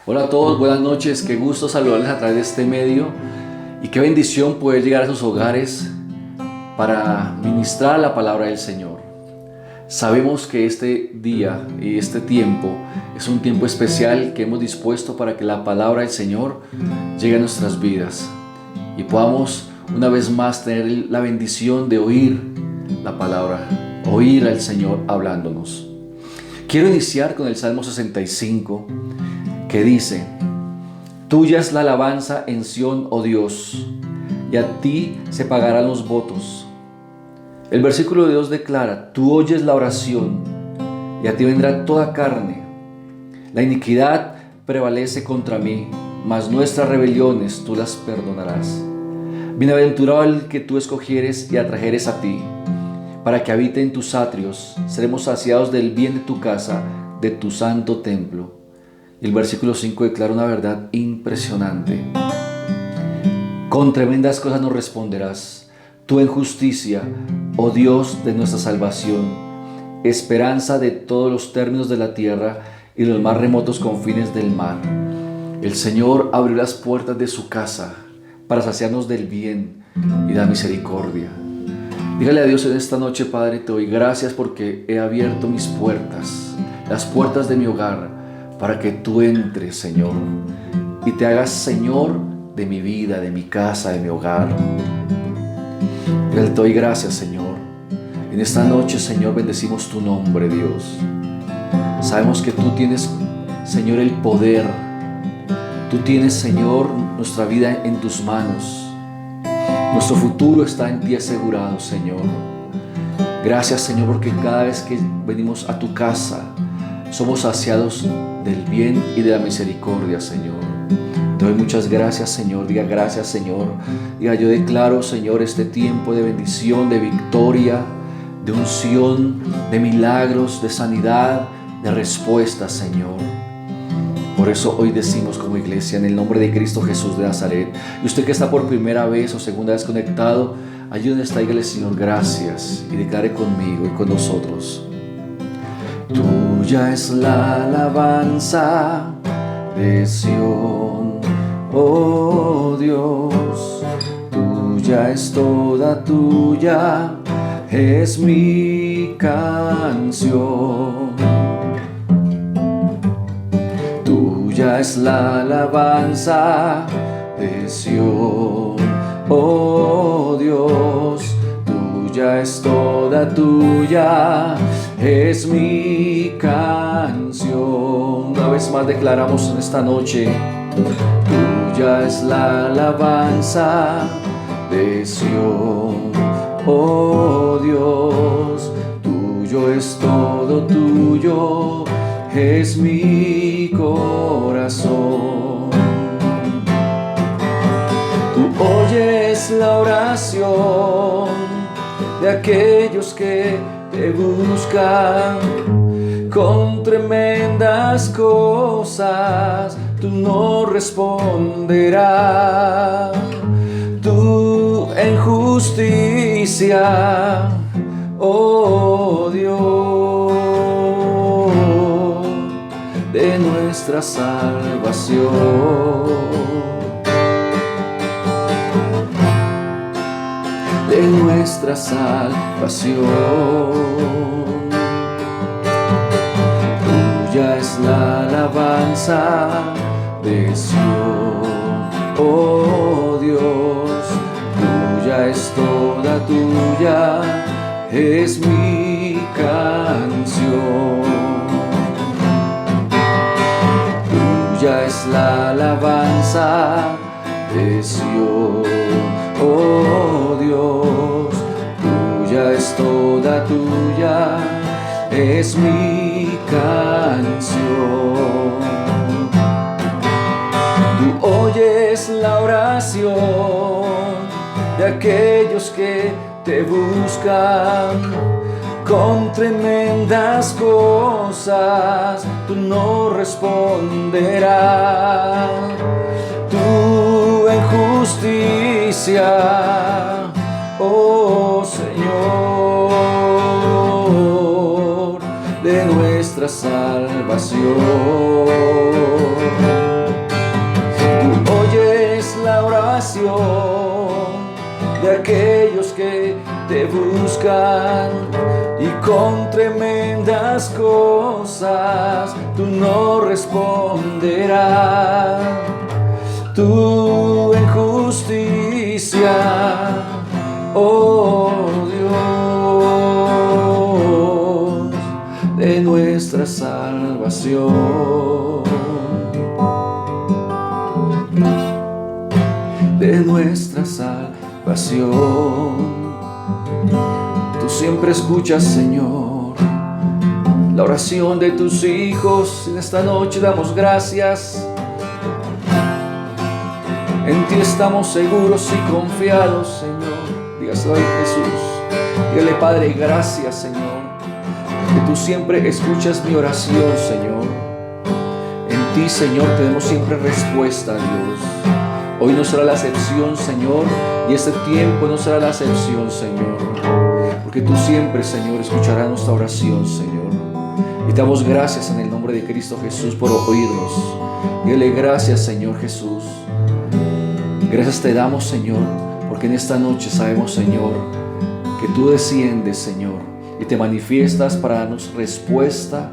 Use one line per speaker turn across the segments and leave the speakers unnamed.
Hola a todos, buenas noches, qué gusto saludarles a través de este medio y qué bendición poder llegar a sus hogares para ministrar la palabra del Señor. Sabemos que este día y este tiempo es un tiempo especial que hemos dispuesto para que la palabra del Señor llegue a nuestras vidas y podamos una vez más tener la bendición de oír la palabra, oír al Señor hablándonos. Quiero iniciar con el Salmo 65 que dice: Tuya es la alabanza en Sión, oh Dios, y a ti se pagarán los votos. El versículo de Dios declara: Tú oyes la oración, y a ti vendrá toda carne. La iniquidad prevalece contra mí, mas nuestras rebeliones tú las perdonarás. Bienaventurado el que tú escogieres y atrajeres a ti, para que habite en tus atrios. Seremos saciados del bien de tu casa, de tu santo templo. Y el versículo 5 declara una verdad impresionante: Con tremendas cosas nos responderás, tú en justicia, oh Dios de nuestra salvación, esperanza de todos los términos de la tierra y los más remotos confines del mar. El Señor abrió las puertas de su casa para saciarnos del bien y la misericordia. Dígale a Dios en esta noche: Padre, te doy gracias porque he abierto mis puertas, las puertas de mi hogar, para que tú entres, Señor, y te hagas Señor de mi vida, de mi casa, de mi hogar. Te doy gracias, Señor. En esta noche, Señor, bendecimos tu nombre, Dios. Sabemos que tú tienes, Señor, el poder. Tú tienes, Señor, nuestra vida en tus manos. Nuestro futuro está en ti asegurado, Señor. Gracias, Señor, porque cada vez que venimos a tu casa, somos saciados del bien y de la misericordia, Señor. Te doy muchas gracias, Señor. Diga: gracias, Señor. Diga: yo declaro, Señor, este tiempo de bendición, de victoria, de unción, de milagros, de sanidad, de respuesta, Señor. Por eso hoy decimos como iglesia, en el nombre de Cristo Jesús de Nazaret, y usted que está por primera vez o segunda vez conectado, allí donde está, dígale: Señor, gracias, y declare conmigo y con nosotros: Tuya es la alabanza de Sión, oh Dios, tuya es toda, tuya es mi canción. Tuya es la alabanza de Sión, oh Dios, tuya es toda, tuya es mi canción. Una vez más declaramos en esta noche: tuya es la alabanza de Sión, oh Dios, tuyo es todo, tuyo es mi corazón. Tú oyes la oración de aquellos que te buscan con tremendas cosas. Tú no responderás. Tú en justicia, oh Dios, de nuestra salvación. De nuestra salvación. Tuya es la alabanza de Sión, oh Dios, tuya es toda, tuya es mi canción. Tuya es la alabanza de Sión, oh Dios, tuya es toda, tuya es mi canción. Tú oyes la oración de aquellos que te buscan con tremendas cosas. Tú no responderás. Tú en justicia, oh Señor, de nuestra salvación. aquellos que te buscan y con tremendas cosas tú no responderás. Tu en justicia, oh Dios, de nuestra salvación, de nuestra salvación. Tú siempre escuchas, Señor, la oración de tus hijos. En esta noche damos gracias. En ti estamos seguros y confiados, Señor. Dígaselo a Jesús. Dígale, Padre, gracias, Señor, que tú siempre escuchas mi oración, Señor. En ti, Señor, tenemos siempre respuesta, Dios. Hoy no será la excepción, Señor, y este tiempo no será la excepción, Señor, porque tú siempre, Señor, escucharás nuestra oración, Señor. Y te damos gracias en el nombre de Cristo Jesús por oírnos. Dile gracias, Señor Jesús. Gracias te damos, Señor, porque en esta noche sabemos, Señor, que tú desciendes, Señor, y te manifiestas para darnos respuesta,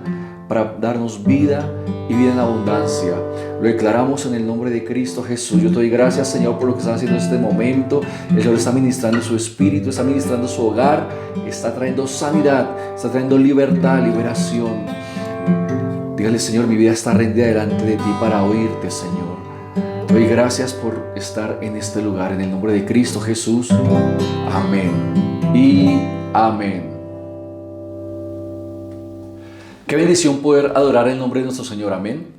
para darnos vida y vida en abundancia. Lo declaramos en el nombre de Cristo Jesús. Yo te doy gracias, Señor, por lo que estás haciendo en este momento. El Señor está ministrando su espíritu, está ministrando su hogar, está trayendo sanidad, está trayendo libertad, liberación. Dígale, Señor, mi vida está rendida delante de ti para oírte, Señor. Te doy gracias por estar en este lugar, en el nombre de Cristo Jesús. Amén y amén. Qué bendición poder adorar el nombre de nuestro Señor, amén.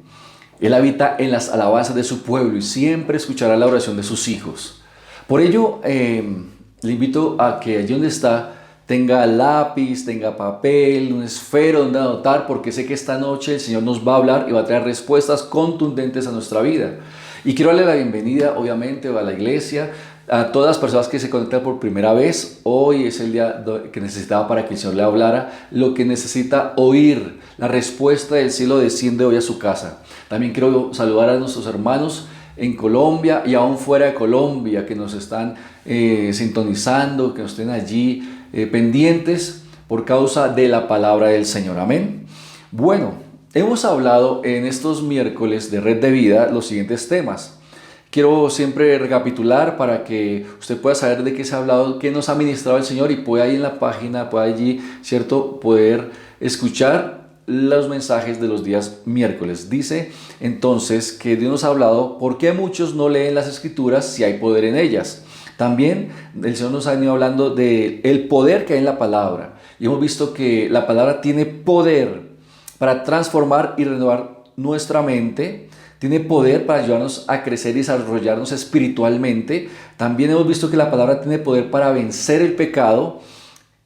Él habita en las alabanzas de su pueblo y siempre escuchará la oración de sus hijos. Por ello, le invito a que allí donde está tenga lápiz, tenga papel, un esfero donde anotar, porque sé que esta noche el Señor nos va a hablar y va a traer respuestas contundentes a nuestra vida. Y quiero darle la bienvenida, obviamente, a la iglesia, a todas las personas que se conectan por primera vez. Hoy es el día que necesitaba para que el Señor le hablara lo que necesita oír. La respuesta del cielo desciende hoy a su casa. También quiero saludar a nuestros hermanos en Colombia y aún fuera de Colombia que nos están sintonizando, que nos estén allí pendientes por causa de la palabra del Señor. Amén. Bueno, hemos hablado en estos miércoles de Red de Vida los siguientes temas. Quiero siempre recapitular para que usted pueda saber de qué se ha hablado, qué nos ha ministrado el Señor y pueda ahí en la página, pueda allí, ¿cierto?, poder escuchar los mensajes de los días miércoles. Dice entonces que Dios nos ha hablado por qué muchos no leen las Escrituras si hay poder en ellas. También el Señor nos ha venido hablando del poder que hay en la palabra. Y hemos visto que la palabra tiene poder para transformar y renovar nuestra mente. Tiene poder para ayudarnos a crecer y desarrollarnos espiritualmente. También hemos visto que la palabra tiene poder para vencer el pecado.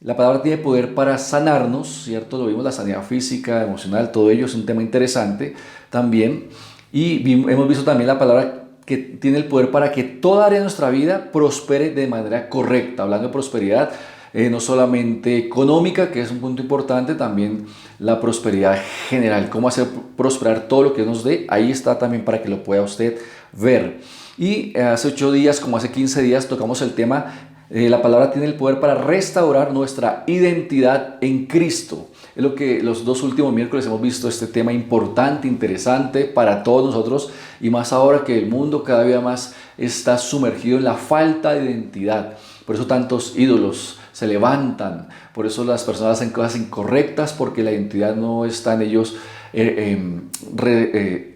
La palabra tiene poder para sanarnos, ¿cierto? Lo vimos, la sanidad física, emocional, todo ello es un tema interesante también. Y hemos visto también la palabra que tiene el poder para que toda área de nuestra vida prospere de manera correcta. Hablando de prosperidad, no solamente económica, que es un punto importante, también la prosperidad general, cómo hacer prosperar todo lo que nos dé. Ahí está también para que lo pueda usted ver. Y hace 8 días, como hace 15 días, tocamos el tema, la palabra tiene el poder para restaurar nuestra identidad en Cristo. Es lo que los 2 últimos miércoles hemos visto, este tema importante, interesante para todos nosotros, y más ahora que el mundo cada día más está sumergido en la falta de identidad. Por eso tantos ídolos se levantan, por eso las personas hacen cosas incorrectas, porque la identidad no está en ellos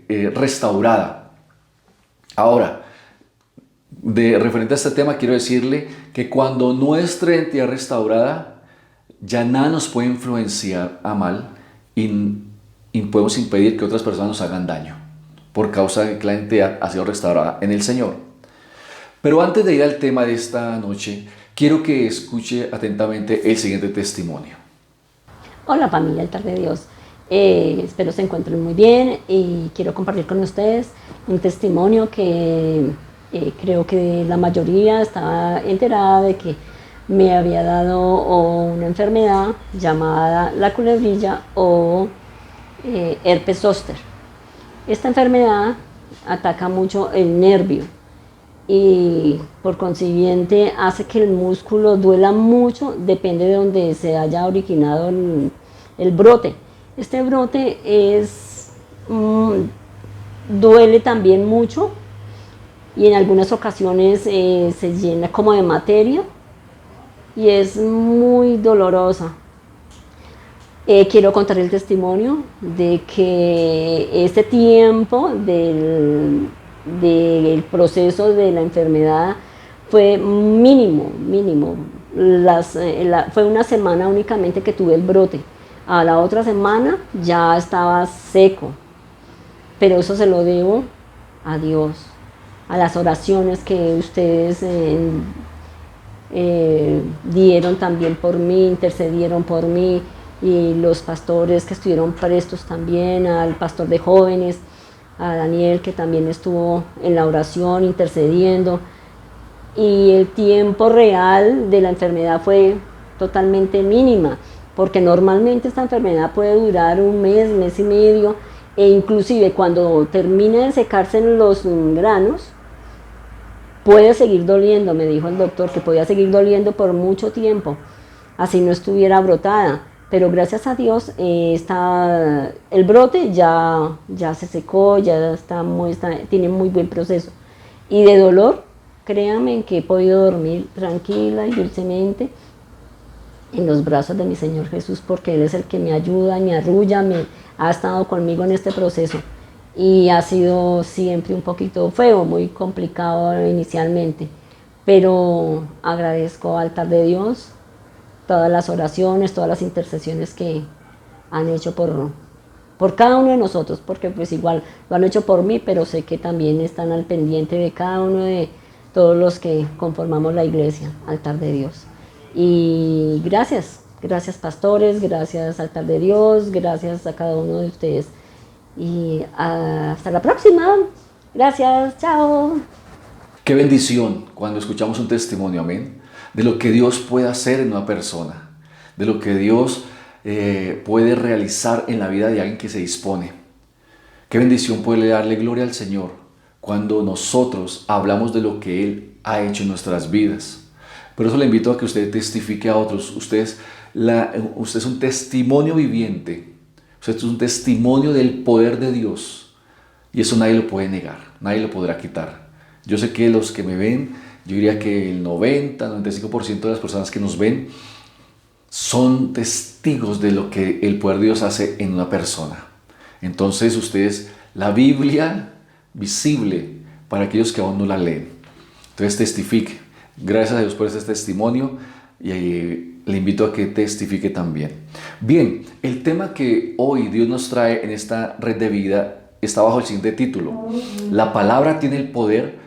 restaurada. Ahora, referente a este tema, quiero decirle que cuando nuestra identidad es restaurada, ya nada nos puede influenciar a mal y podemos impedir que otras personas nos hagan daño por causa de que la identidad ha sido restaurada en el Señor. Pero antes de ir al tema de esta noche, quiero que escuche atentamente el siguiente testimonio.
Hola familia Altar de Dios, espero se encuentren muy bien y quiero compartir con ustedes un testimonio que creo que la mayoría estaba enterada de que me había dado una enfermedad llamada la culebrilla o herpes zóster. Esta enfermedad ataca mucho el nervio y por consiguiente hace que el músculo duela mucho, depende de donde se haya originado el brote. Este brote duele también mucho y en algunas ocasiones se llena como de materia y es muy dolorosa. Quiero contar el testimonio de que este tiempo del proceso de la enfermedad fue mínimo. Fue una semana únicamente que tuve el brote. A la otra semana ya estaba seco, pero eso se lo debo a Dios, a las oraciones que ustedes dieron también por mí, intercedieron por mí, y los pastores que estuvieron prestos también, al pastor de jóvenes, a Daniel, que también estuvo en la oración intercediendo, y el tiempo real de la enfermedad fue totalmente mínima, porque normalmente esta enfermedad puede durar un mes, mes y medio, e inclusive cuando termina de secarse en los granos, puede seguir doliendo. Me dijo el doctor que podía seguir doliendo por mucho tiempo, así no estuviera brotada. Pero gracias a Dios el brote ya se secó, ya tiene muy buen proceso. Y de dolor, créanme que he podido dormir tranquila y dulcemente en los brazos de mi Señor Jesús, porque Él es el que me ayuda, me arrulla, ha estado conmigo en este proceso. Y ha sido siempre un poquito feo, muy complicado inicialmente. Pero agradezco al altar de Dios todas las oraciones, todas las intercesiones que han hecho por cada uno de nosotros, porque pues igual lo han hecho por mí, pero sé que también están al pendiente de cada uno de todos los que conformamos la iglesia, altar de Dios. Y gracias pastores, gracias altar de Dios, gracias a cada uno de ustedes. Y hasta la próxima. Gracias, chao.
Qué bendición cuando escuchamos un testimonio, amén, de lo que Dios puede hacer en una persona, de lo que Dios puede realizar en la vida de alguien que se dispone. Qué bendición poderle darle gloria al Señor cuando nosotros hablamos de lo que Él ha hecho en nuestras vidas. Por eso le invito a que usted testifique a otros. Usted es un testimonio viviente. Usted es un testimonio del poder de Dios. Y eso nadie lo puede negar, nadie lo podrá quitar. Yo sé que los que me ven, yo diría que el 90-95% de las personas que nos ven son testigos de lo que el poder de Dios hace en una persona. Entonces usted es la Biblia visible para aquellos que aún no la leen. Entonces testifique. Gracias a Dios por este testimonio y le invito a que testifique también. Bien, el tema que hoy Dios nos trae en esta red de vida está bajo el siguiente título: la palabra tiene el poder,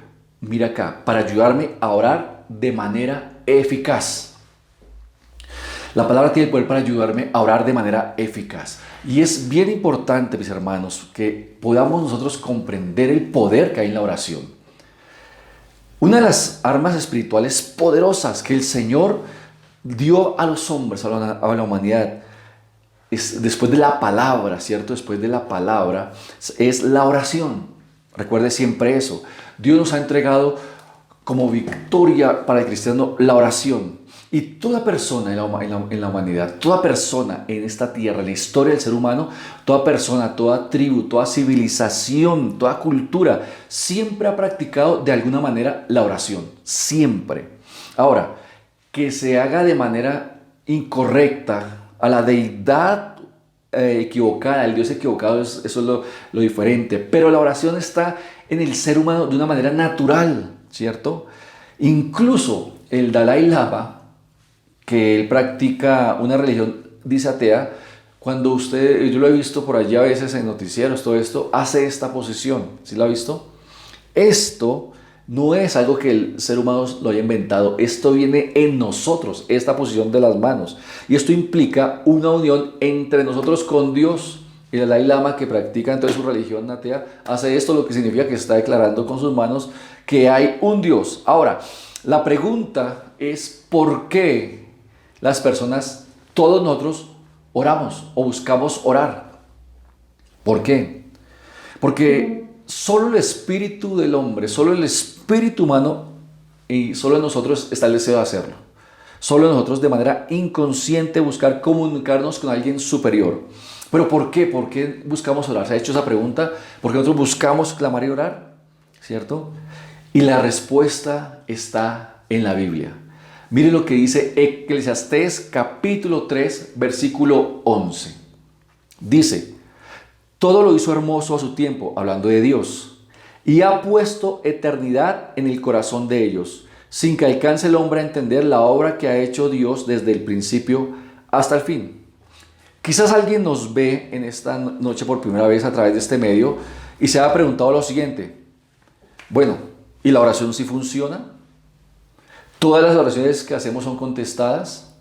mira acá, para ayudarme a orar de manera eficaz. La palabra tiene el poder para ayudarme a orar de manera eficaz. Y es bien importante, mis hermanos, que podamos nosotros comprender el poder que hay en la oración. Una de las armas espirituales poderosas que el Señor dio a los hombres, a la humanidad, es después de la palabra, ¿cierto? Después de la palabra, es la oración. Recuerde siempre eso. Dios nos ha entregado como victoria para el cristiano la oración. Y toda persona en la humanidad, toda persona en esta tierra, en la historia del ser humano, toda persona, toda tribu, toda civilización, toda cultura, siempre ha practicado de alguna manera la oración. Siempre. Ahora, que se haga de manera incorrecta, a la deidad equivocada, el Dios equivocado, eso es lo diferente. Pero la oración está en el ser humano de una manera natural, ¿cierto? Incluso el Dalai Lama, que él practica una religión, dice atea, cuando yo lo he visto por allí a veces en noticieros, todo esto, hace esta posición. ¿Sí lo ha visto? Esto no es algo que el ser humano lo haya inventado, esto viene en nosotros, esta posición de las manos. Y esto implica una unión entre nosotros con Dios. Y el Dalai Lama, que practica entonces su religión atea, hace esto, lo que significa que está declarando con sus manos que hay un Dios. Ahora, la pregunta es ¿por qué las personas, todos nosotros, oramos o buscamos orar? ¿Por qué? Porque solo el espíritu del hombre, solo espíritu humano y solo en nosotros está el deseo de hacerlo. Solo en nosotros de manera inconsciente buscar comunicarnos con alguien superior. ¿Pero por qué? ¿Por qué buscamos orar? ¿Se ha hecho esa pregunta? ¿Por qué nosotros buscamos clamar y orar? ¿Cierto? Y la respuesta está en la Biblia. Mire lo que dice Eclesiastés capítulo 3, versículo 11. Dice: todo lo hizo hermoso a su tiempo, hablando de Dios, y ha puesto eternidad en el corazón de ellos, sin que alcance el hombre a entender la obra que ha hecho Dios desde el principio hasta el fin. Quizás alguien nos ve en esta noche por primera vez a través de este medio y se ha preguntado lo siguiente: bueno, ¿y la oración sí funciona? ¿Todas las oraciones que hacemos son contestadas?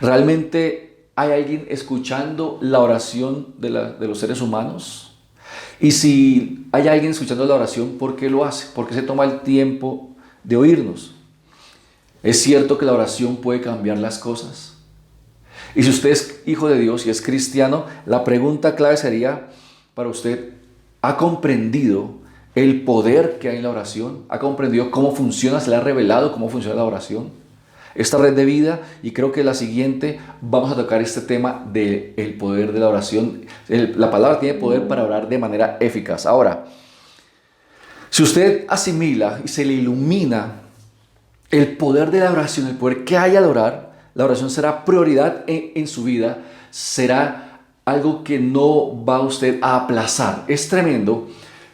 ¿Realmente hay alguien escuchando la oración de los seres humanos? Y si hay alguien escuchando la oración, ¿por qué lo hace? ¿Por qué se toma el tiempo de oírnos? ¿Es cierto que la oración puede cambiar las cosas? Y si usted es hijo de Dios y es cristiano, la pregunta clave sería para usted: ¿ha comprendido el poder que hay en la oración? ¿Ha comprendido cómo funciona? ¿Se le ha revelado cómo funciona la oración? Esta red de vida, y creo que la siguiente vamos a tocar este tema del poder de la oración. La palabra tiene poder para orar de manera eficaz. Ahora, si usted asimila y se le ilumina el poder de la oración, el poder que hay al orar, la oración será prioridad en su vida, será algo que no va usted a aplazar. Es tremendo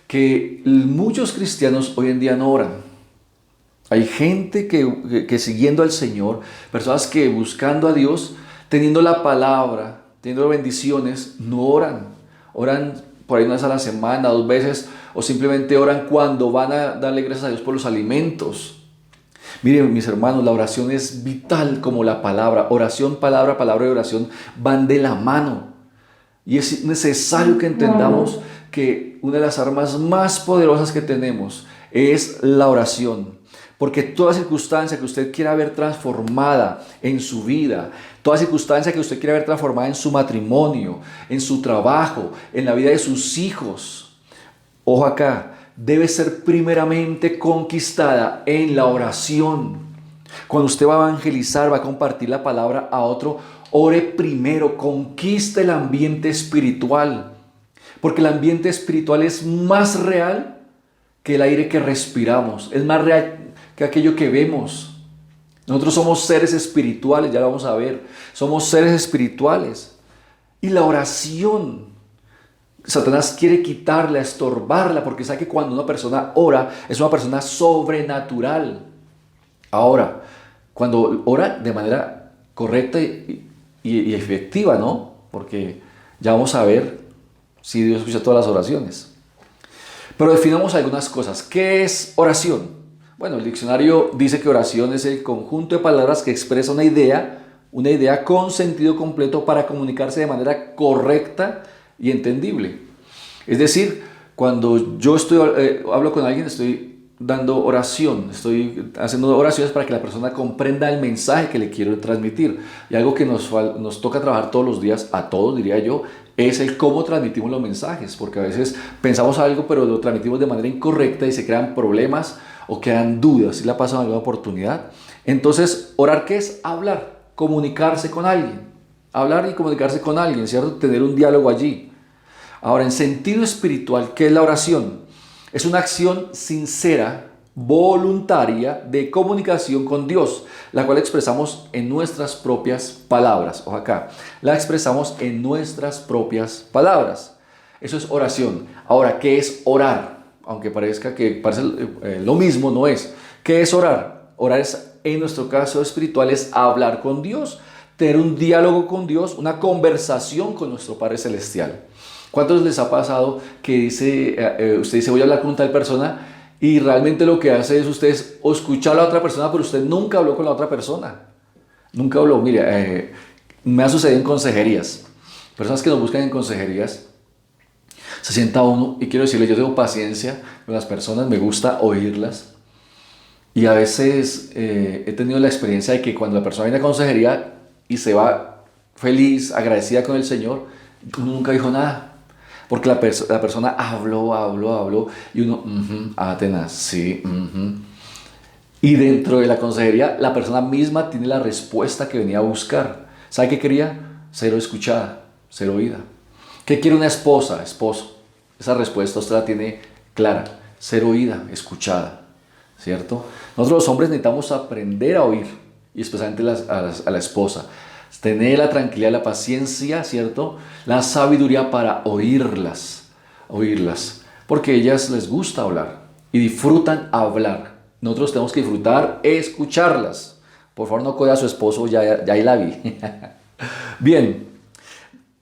que muchos cristianos hoy en día no oran. Hay gente que siguiendo al Señor, personas que buscando a Dios, teniendo la palabra, teniendo bendiciones, no oran. Oran por ahí una vez a la semana, 2 veces, o simplemente oran cuando van a darle gracias a Dios por los alimentos. Miren, mis hermanos, la oración es vital como la palabra. Oración, palabra, palabra y oración van de la mano. Y es necesario que entendamos que una de las armas más poderosas que tenemos es la oración. Porque toda circunstancia que usted quiera ver transformada en su vida, toda circunstancia que usted quiera ver transformada en su matrimonio, en su trabajo, en la vida de sus hijos, ojo acá, debe ser primeramente conquistada en la oración. Cuando usted va a evangelizar, va a compartir la palabra a otro, ore primero, conquiste el ambiente espiritual. Porque el ambiente espiritual es más real que el aire que respiramos, es más real que aquello que vemos. Nosotros somos seres espirituales, ya lo vamos a ver. Somos seres espirituales. Y la oración, Satanás quiere quitarla, estorbarla, porque sabe que cuando una persona ora, es una persona sobrenatural. Ahora, cuando ora de manera correcta y efectiva, ¿no? Porque ya vamos a ver si Dios escucha todas las oraciones. Pero definamos algunas cosas. ¿Qué es oración? Bueno, el diccionario dice que oración es el conjunto de palabras que expresa una idea con sentido completo para comunicarse de manera correcta y entendible. Es decir, cuando yo hablo con alguien, estoy dando oración, estoy haciendo oraciones para que la persona comprenda el mensaje que le quiero transmitir. Y algo que nos toca trabajar todos los días, a todos diría yo, es el cómo transmitimos los mensajes, porque a veces pensamos algo pero lo transmitimos de manera incorrecta y se crean problemas o quedan dudas. ¿Sí le ha pasado en alguna oportunidad? Entonces, orar, ¿qué es? Hablar, comunicarse con alguien. Hablar y comunicarse con alguien, ¿cierto? Tener un diálogo allí. Ahora, en sentido espiritual, ¿qué es la oración? Es una acción sincera, voluntaria de comunicación con Dios, la cual expresamos en nuestras propias palabras. Ojo acá, la expresamos en nuestras propias palabras. Eso es oración. Ahora, ¿qué es orar? Aunque parece lo mismo, no es. ¿Qué es orar? Orar es, en nuestro caso espiritual, es hablar con Dios, tener un diálogo con Dios, una conversación con nuestro Padre Celestial. ¿Cuántos les ha pasado que usted dice voy a hablar con tal persona y realmente lo que hace es usted escuchar a la otra persona, pero usted nunca habló con la otra persona? Nunca habló. Mire, me ha sucedido en consejerías. Personas que nos buscan en consejerías, se sienta uno y quiero decirle, yo tengo paciencia con las personas, me gusta oírlas. Y a veces he tenido la experiencia de que cuando la persona viene a consejería y se va feliz, agradecida con el Señor, uno nunca dijo nada. Porque la persona habló, y uno, tenaz, sí, Y dentro de la consejería, la persona misma tiene la respuesta que venía a buscar. ¿Sabe qué quería? Ser escuchada, ser oída. ¿Qué quiere una esposa, esposo? Esa respuesta usted la tiene clara, ser oída, escuchada, ¿cierto? Nosotros los hombres necesitamos aprender a oír, y especialmente a la esposa. Tener la tranquilidad, la paciencia, ¿cierto? La sabiduría para oírlas, porque a ellas les gusta hablar y disfrutan hablar. Nosotros tenemos que disfrutar escucharlas. Por favor, no code a su esposo, ya ahí la vi. Bien,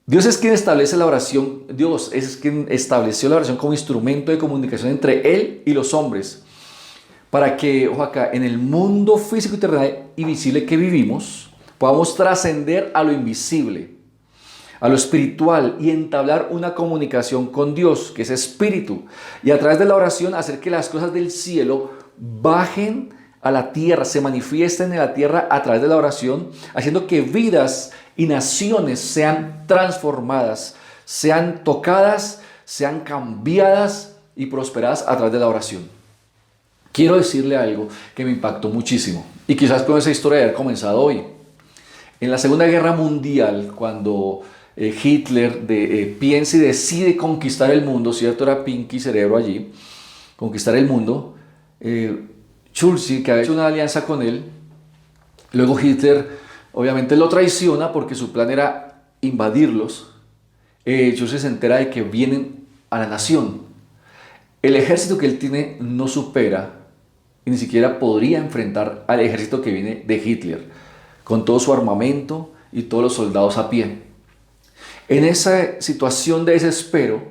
Dios es quien establece la oración, Dios es quien estableció la oración como instrumento de comunicación entre Él y los hombres, para que, ojo acá, en el mundo físico y terrenal y visible que vivimos, podamos trascender a lo invisible, a lo espiritual y entablar una comunicación con Dios, que es espíritu, y a través de la oración hacer que las cosas del cielo bajen a la tierra, se manifiesten en la tierra a través de la oración, haciendo que vidas y naciones sean transformadas, sean tocadas, sean cambiadas y prosperadas a través de la oración. Quiero decirle algo que me impactó muchísimo, y quizás con esa historia de haber comenzado hoy. En la Segunda Guerra Mundial, cuando Hitler piensa y decide conquistar el mundo, ¿cierto? Era Pinky Cerebro allí, conquistar el mundo. Churchill, que ha hecho una alianza con él, luego Hitler obviamente lo traiciona porque su plan era invadirlos. Churchill se entera de que vienen a la nación. El ejército que él tiene no supera y ni siquiera podría enfrentar al ejército que viene de Hitler, con todo su armamento y todos los soldados a pie. En esa situación de desespero,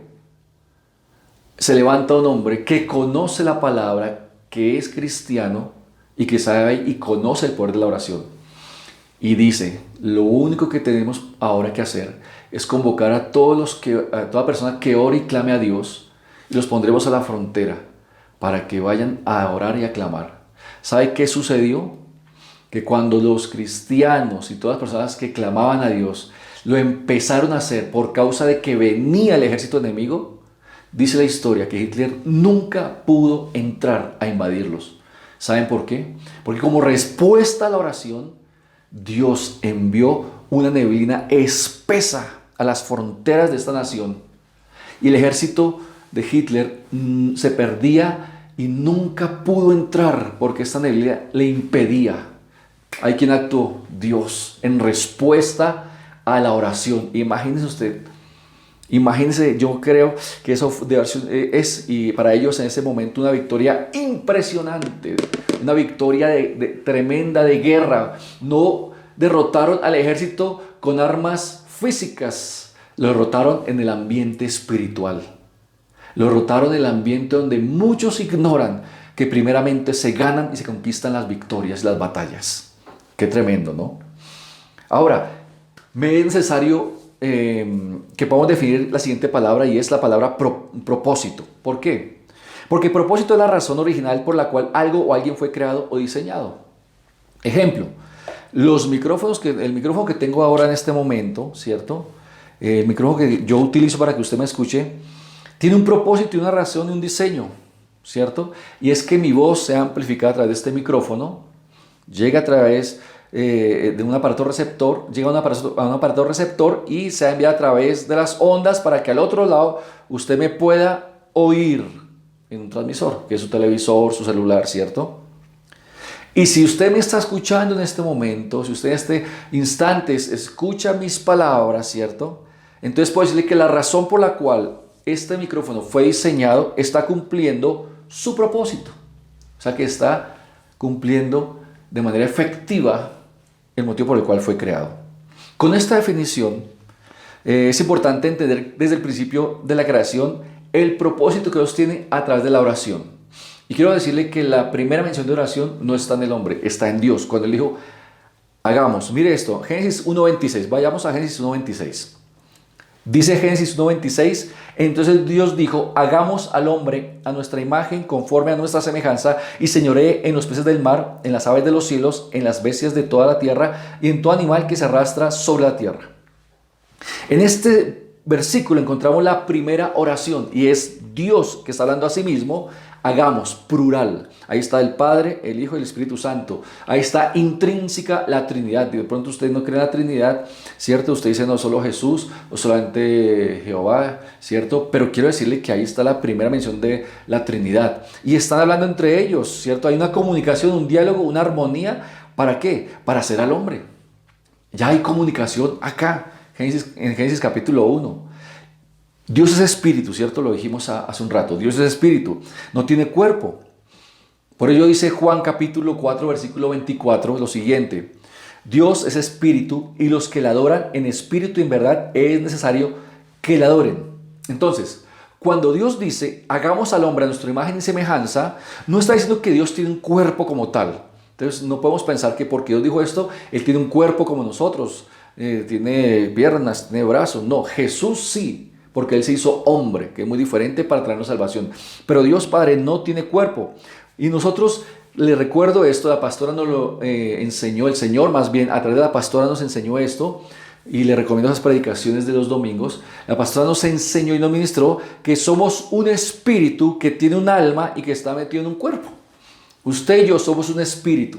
se levanta un hombre que conoce la palabra, que es cristiano y que sabe y conoce el poder de la oración. Y dice, lo único que tenemos ahora que hacer es convocar a toda persona que ore y clame a Dios, y los pondremos a la frontera para que vayan a orar y a clamar. ¿Sabe qué sucedió? Que cuando los cristianos y todas las personas que clamaban a Dios lo empezaron a hacer por causa de que venía el ejército enemigo, dice la historia que Hitler nunca pudo entrar a invadirlos. ¿Saben por qué? Porque como respuesta a la oración, Dios envió una neblina espesa a las fronteras de esta nación, y el ejército de Hitler se perdía y nunca pudo entrar porque esta neblina le impedía. Hay quien actuó, Dios, en respuesta a la oración. Imagínese usted, yo creo que eso es, y para ellos en ese momento, una victoria impresionante, una victoria tremenda de guerra. No derrotaron al ejército con armas físicas, lo derrotaron en el ambiente espiritual. Lo derrotaron en el ambiente donde muchos ignoran que primeramente se ganan y se conquistan las victorias, las batallas. Qué tremendo, ¿no? Ahora, me es necesario que podamos definir la siguiente palabra, y es la palabra propósito. ¿Por qué? Porque propósito es la razón original por la cual algo o alguien fue creado o diseñado. Ejemplo, el micrófono que tengo ahora en este momento, ¿cierto? El micrófono que yo utilizo para que usted me escuche, tiene un propósito y una razón y un diseño, ¿cierto? Y es que mi voz sea amplificada a través de este micrófono, llega a través de un aparato receptor, llega a un aparato receptor y sea enviada a través de las ondas para que al otro lado usted me pueda oír en un transmisor, que es su televisor, su celular, ¿cierto? Y si usted me está escuchando en este momento, si usted en este instante escucha mis palabras, ¿cierto? Entonces puedo decirle que la razón por la cual este micrófono fue diseñado está cumpliendo su propósito. O sea que está cumpliendo de manera efectiva el motivo por el cual fue creado. Con esta definición es importante entender desde el principio de la creación el propósito que Dios tiene a través de la oración. Y quiero decirle que la primera mención de oración no está en el hombre, está en Dios. Cuando Él dijo, hagamos, mire esto, Génesis 1.26, vayamos a Génesis 1.26. Dice Génesis 1.26, entonces Dios dijo, hagamos al hombre a nuestra imagen, conforme a nuestra semejanza, y señoree en los peces del mar, en las aves de los cielos, en las bestias de toda la tierra, y en todo animal que se arrastra sobre la tierra. En este versículo encontramos la primera oración y es Dios que está hablando a sí mismo. Hagamos, plural. Ahí está el Padre, el Hijo y el Espíritu Santo. Ahí está intrínseca la Trinidad. De pronto usted no cree en la Trinidad, ¿cierto? Usted dice no solo Jesús o solamente Jehová, ¿cierto? Pero quiero decirle que ahí está la primera mención de la Trinidad. Y están hablando entre ellos, ¿cierto? Hay una comunicación, un diálogo, una armonía. ¿Para qué? Para hacer al hombre. Ya hay comunicación acá, en Génesis capítulo 1. Dios es espíritu, ¿cierto? Lo dijimos hace un rato. Dios es espíritu, no tiene cuerpo. Por ello dice Juan capítulo 4, versículo 24, lo siguiente. Dios es espíritu y los que le adoran en espíritu y en verdad es necesario que le adoren. Entonces, cuando Dios dice, hagamos al hombre a nuestra imagen y semejanza, no está diciendo que Dios tiene un cuerpo como tal. Entonces, no podemos pensar que porque Dios dijo esto, Él tiene un cuerpo como nosotros, tiene piernas, tiene brazos. No, Jesús sí, porque Él se hizo hombre, que es muy diferente para traernos salvación. Pero Dios Padre no tiene cuerpo. Y nosotros, le recuerdo esto, la pastora nos lo enseñó, el Señor más bien, a través de la pastora nos enseñó esto, y le recomiendo esas predicaciones de los domingos. La pastora nos enseñó y nos ministró que somos un espíritu que tiene un alma y que está metido en un cuerpo. Usted y yo somos un espíritu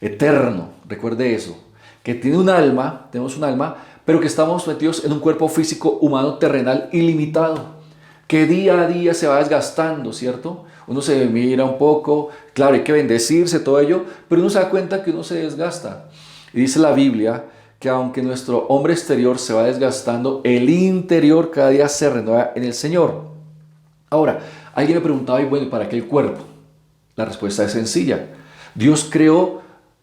eterno, recuerde eso, que tiene un alma, tenemos un alma, pero que estamos metidos en un cuerpo físico humano terrenal ilimitado, que día a día se va desgastando, ¿cierto? Uno se mira un poco, claro, hay que bendecirse, todo ello, pero uno se da cuenta que uno se desgasta. Y dice la Biblia que aunque nuestro hombre exterior se va desgastando, el interior cada día se renueva en el Señor. Ahora, alguien me preguntaba, y bueno, ¿para qué el cuerpo? La respuesta es sencilla. Dios creó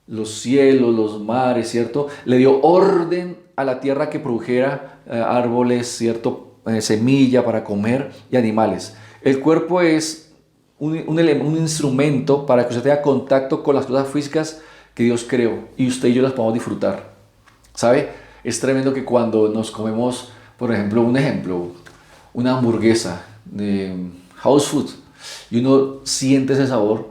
los cielos, los mares, ¿cierto? Le dio orden a la tierra que produjera árboles, ¿cierto? Semilla para comer y animales. El cuerpo es un instrumento para que usted tenga contacto con las cosas físicas que Dios creó y usted y yo las podamos disfrutar. ¿Sabe? Es tremendo que cuando nos comemos, por ejemplo, una hamburguesa de house food y uno siente ese sabor,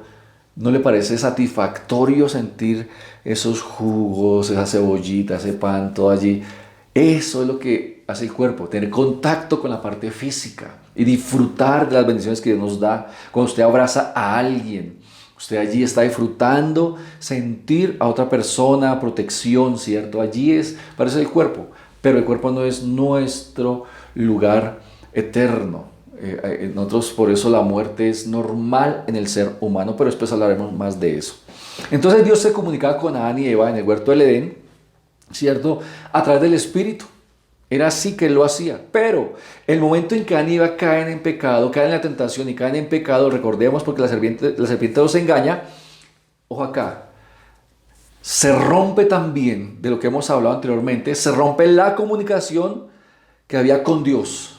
¿no le parece satisfactorio sentir esos jugos, esa cebollita, ese pan, todo allí? Eso es lo que hace el cuerpo, tener contacto con la parte física y disfrutar de las bendiciones que Dios nos da. Cuando usted abraza a alguien, usted allí está disfrutando, sentir a otra persona, protección, ¿cierto? Allí parece el cuerpo, pero el cuerpo no es nuestro lugar eterno. Nosotros, por eso la muerte es normal en el ser humano, pero después hablaremos más de eso. Entonces Dios se comunicaba con Adán y Eva en el huerto del Edén, ¿cierto? A través del Espíritu. Era así que Él lo hacía. Pero el momento en que Adán y Eva caen en pecado, caen en la tentación y caen en pecado, recordemos porque la serpiente los engaña, ojo acá, se rompe también, de lo que hemos hablado anteriormente, se rompe la comunicación que había con Dios.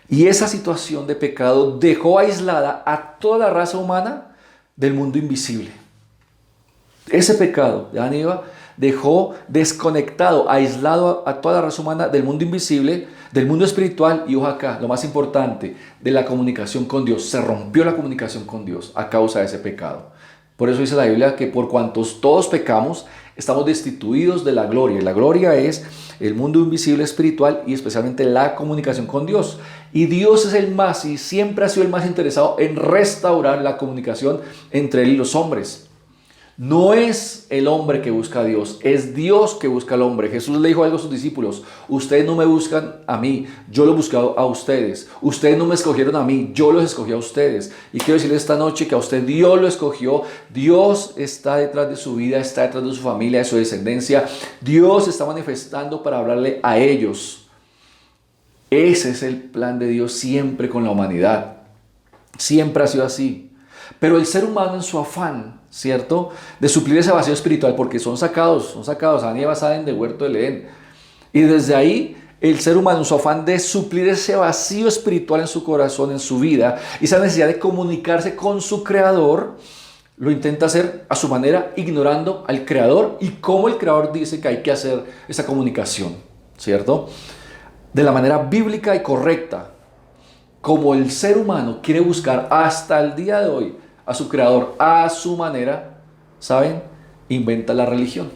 Y esa situación de pecado dejó aislada a toda la raza humana del mundo invisible. Ese pecado de Adán y Eva dejó desconectado, aislado a toda la raza humana del mundo invisible, del mundo espiritual y, ojo acá, lo más importante, de la comunicación con Dios. Se rompió la comunicación con Dios a causa de ese pecado. Por eso dice la Biblia que por cuantos todos pecamos, estamos destituidos de la gloria. Y la gloria es el mundo invisible espiritual y especialmente la comunicación con Dios. Y Dios es el más y siempre ha sido el más interesado en restaurar la comunicación entre Él y los hombres. No es el hombre que busca a Dios, es Dios que busca al hombre. Jesús le dijo algo a sus discípulos: ustedes no me buscan a mí, yo los busqué a ustedes. Ustedes no me escogieron a mí, yo los escogí a ustedes. Y quiero decirles esta noche que a usted Dios lo escogió. Dios está detrás de su vida, está detrás de su familia, de su descendencia. Dios se está manifestando para hablarle a ellos. Ese es el plan de Dios siempre con la humanidad. Siempre ha sido así. Pero el ser humano en su afán, ¿cierto?, de suplir ese vacío espiritual, porque son sacados, Adán y Eva salen del huerto del Edén. Y desde ahí, el ser humano en su afán de suplir ese vacío espiritual en su corazón, en su vida, y esa necesidad de comunicarse con su Creador, lo intenta hacer a su manera, ignorando al Creador y cómo el Creador dice que hay que hacer esa comunicación, ¿cierto?, de la manera bíblica y correcta. Como el ser humano quiere buscar hasta el día de hoy a su Creador a su manera, ¿saben? Inventa la religión.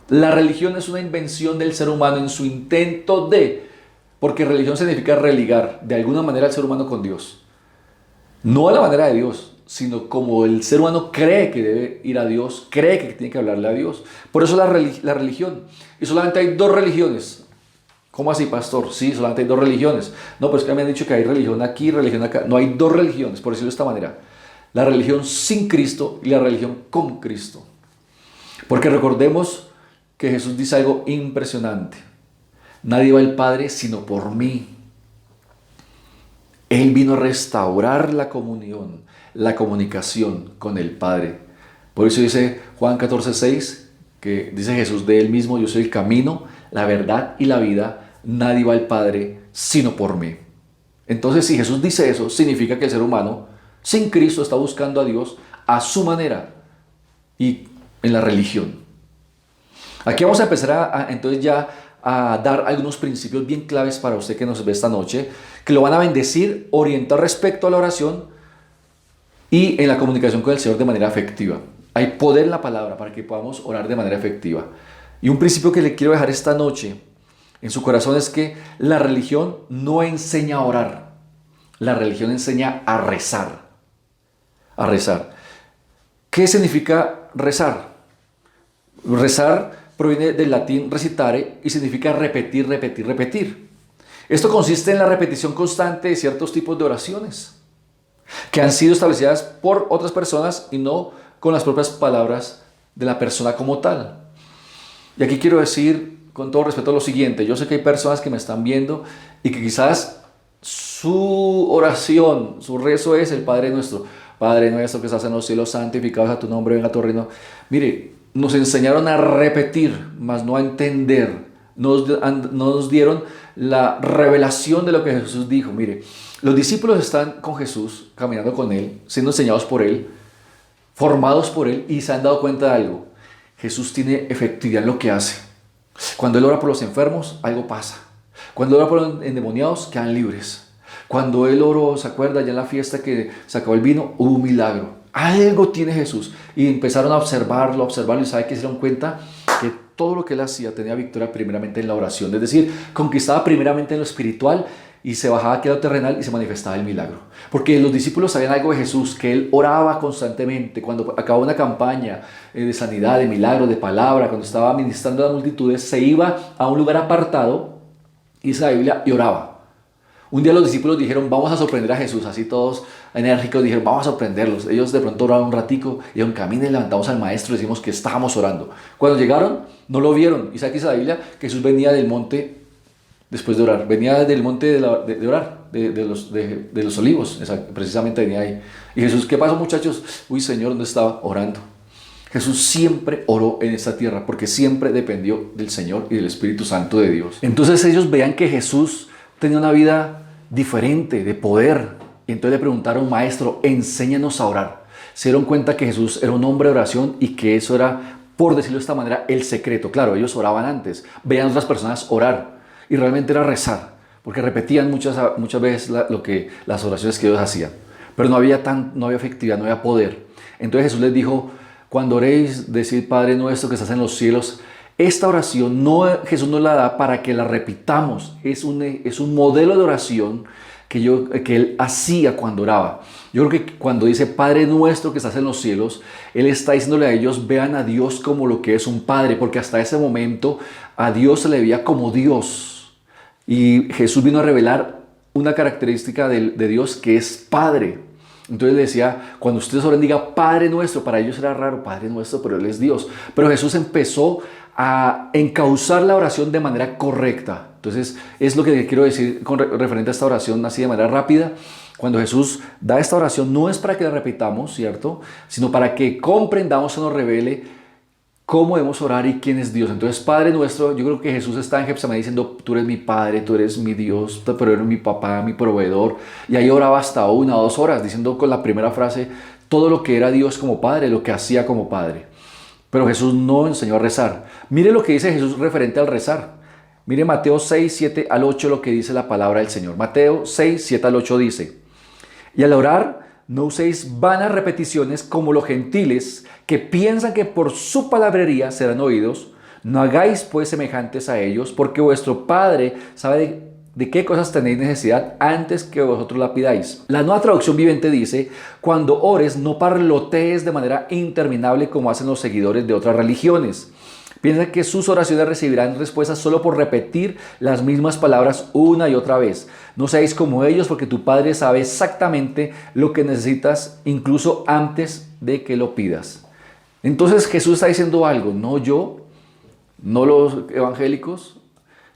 La religión es una invención del ser humano en su intento de Porque religión significa religar de alguna manera al ser humano con Dios. No a la manera de Dios, sino como el ser humano cree que debe ir a Dios, cree que tiene que hablarle a Dios. Por eso la religión. Y solamente hay dos religiones. ¿Cómo así, pastor? Sí, solamente hay dos religiones. No, pues que me han dicho que hay religión aquí, religión acá. No, hay dos religiones, por decirlo de esta manera. La religión sin Cristo y la religión con Cristo. Porque recordemos que Jesús dice algo impresionante. Nadie va al Padre sino por mí. Él vino a restaurar la comunión, la comunicación con el Padre. Por eso dice Juan 14:6, que dice Jesús de él mismo: yo soy el camino, la verdad y la vida. Nadie va al Padre sino por mí. Entonces, si Jesús dice eso, significa que el ser humano sin Cristo está buscando a Dios a su manera y en la religión. Aquí vamos a empezar entonces ya a dar algunos principios bien claves para usted que nos ve esta noche, que lo van a bendecir, orientar respecto a la oración y en la comunicación con el Señor de manera efectiva. Hay poder en la palabra para que podamos orar de manera efectiva. Y un principio que le quiero dejar esta noche en su corazón es que la religión no enseña a orar. La religión enseña a rezar. A rezar. ¿Qué significa rezar? Rezar proviene del latín recitare y significa repetir, repetir, repetir. Esto consiste en la repetición constante de ciertos tipos de oraciones que han sido establecidas por otras personas y no con las propias palabras de la persona como tal. Y aquí quiero decir con todo respeto lo siguiente: yo sé que hay personas que me están viendo y que quizás su oración, su rezo es el Padre Nuestro. Padre nuestro que estás en los cielos, santificado sea tu nombre, venga tu reino. Mire, nos enseñaron a repetir, mas no a entender. Nos dieron la revelación de lo que Jesús dijo. Mire, los discípulos están con Jesús, caminando con Él, siendo enseñados por Él, formados por Él, y se han dado cuenta de algo. Jesús tiene efectividad en lo que hace. Cuando Él ora por los enfermos, algo pasa. Cuando Él ora por los endemoniados, quedan libres. Cuando Él oró, ¿se acuerda? Ya en la fiesta que se acabó el vino, hubo un milagro. Algo tiene Jesús. Y empezaron a observarlo, y ¿sabe qué se dieron cuenta? Que todo lo que Él hacía tenía victoria primeramente en la oración. Es decir, conquistaba primeramente en lo espiritual y se bajaba aquí a lo terrenal y se manifestaba el milagro. Porque los discípulos sabían algo de Jesús, que Él oraba constantemente. Cuando acababa una campaña de sanidad, de milagro, de palabra, cuando estaba ministrando a las multitudes, se iba a un lugar apartado, dice la Biblia, y oraba. Un día los discípulos dijeron: vamos a sorprender a Jesús. Así todos enérgicos dijeron: vamos a sorprenderlos. Ellos de pronto oraron un ratico, y en camino levantamos al maestro y decimos que estábamos orando. Cuando llegaron, no lo vieron. Y aquí dice la Biblia que Jesús venía del monte después de orar. Venía del monte de orar, de los olivos. Precisamente venía ahí. Y Jesús: ¿qué pasó, muchachos? Uy, Señor, ¿dónde estaba? Orando. Jesús siempre oró en esta tierra porque siempre dependió del Señor y del Espíritu Santo de Dios. Entonces ellos veían que Jesús tenía una vida diferente, de poder. Y entonces le preguntaron: maestro, enséñanos a orar. Se dieron cuenta que Jesús era un hombre de oración y que eso era, por decirlo de esta manera, el secreto. Claro, ellos oraban antes, veían a otras personas orar y realmente era rezar, porque repetían muchas veces las oraciones que ellos hacían. Pero no había efectividad, no había poder. Entonces Jesús les dijo: cuando oréis, decid: Padre nuestro que estás en los cielos. Esta oración Jesús nos la da para que la repitamos. Es un modelo de oración que Él hacía cuando oraba. Yo creo que cuando dice Padre nuestro que estás en los cielos, Él está diciéndole a ellos: vean a Dios como lo que es un Padre, porque hasta ese momento a Dios se le veía como Dios. Y Jesús vino a revelar una característica de Dios, que es Padre. Entonces le decía: cuando ustedes oren, diga Padre nuestro. Para ellos era raro, Padre nuestro, pero Él es Dios. Pero Jesús empezó a encauzar la oración de manera correcta. Entonces es lo que quiero decir referente a esta oración así de manera rápida. Cuando Jesús da esta oración, no es para que la repitamos, ¿cierto? Sino para que comprendamos, se nos revele cómo debemos orar y quién es Dios. Entonces, Padre nuestro, yo creo que Jesús está en Getsemaní diciendo: tú eres mi Padre, tú eres mi Dios, pero eres mi papá, mi proveedor. Y ahí oraba hasta 1 o 2 horas, diciendo con la primera frase todo lo que era Dios como Padre, lo que hacía como Padre. Pero Jesús no enseñó a rezar. Mire lo que dice Jesús referente al rezar. Mire Mateo 6, 7 al 8 lo que dice la palabra del Señor. Mateo 6, 7 al 8 dice: y al orar, no uséis vanas repeticiones como los gentiles, que piensan que por su palabrería serán oídos. No hagáis pues semejantes a ellos, porque vuestro Padre sabe de qué cosas tenéis necesidad antes que vosotros la pidáis. La Nueva Traducción Viviente dice, cuando ores no parlotees de manera interminable como hacen los seguidores de otras religiones. Piensa que sus oraciones recibirán respuestas solo por repetir las mismas palabras una y otra vez. No seáis como ellos, porque tu Padre sabe exactamente lo que necesitas, incluso antes de que lo pidas. Entonces Jesús está diciendo algo, no yo, no los evangélicos.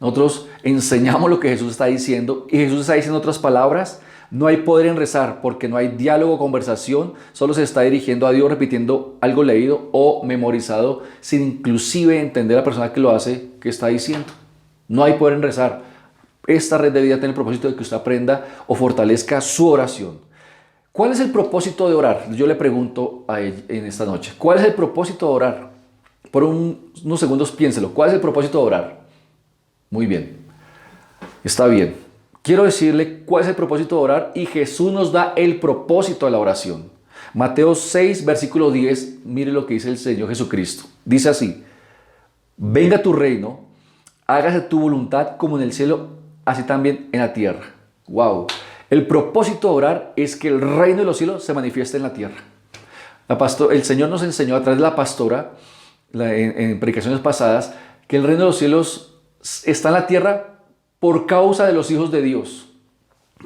Nosotros enseñamos lo que Jesús está diciendo y Jesús está diciendo otras palabras. No hay poder en rezar porque no hay diálogo o conversación, solo se está dirigiendo a Dios repitiendo algo leído o memorizado sin inclusive entender a la persona que lo hace, que está diciendo. No hay poder en rezar. Esta red de vida tiene el propósito de que usted aprenda o fortalezca su oración. ¿Cuál es el propósito de orar? Yo le pregunto a él en esta noche. ¿Cuál es el propósito de orar? Por unos segundos piénselo. ¿Cuál es el propósito de orar? Muy bien. Está bien. Quiero decirle cuál es el propósito de orar y Jesús nos da el propósito de la oración. Mateo 6, versículo 10, mire lo que dice el Señor Jesucristo. Dice así, venga tu reino, hágase tu voluntad como en el cielo, así también en la tierra. Wow. El propósito de orar es que el reino de los cielos se manifieste en la tierra. El Señor nos enseñó a través de la pastora, en predicaciones pasadas, que el reino de los cielos está en la tierra por causa de los hijos de Dios,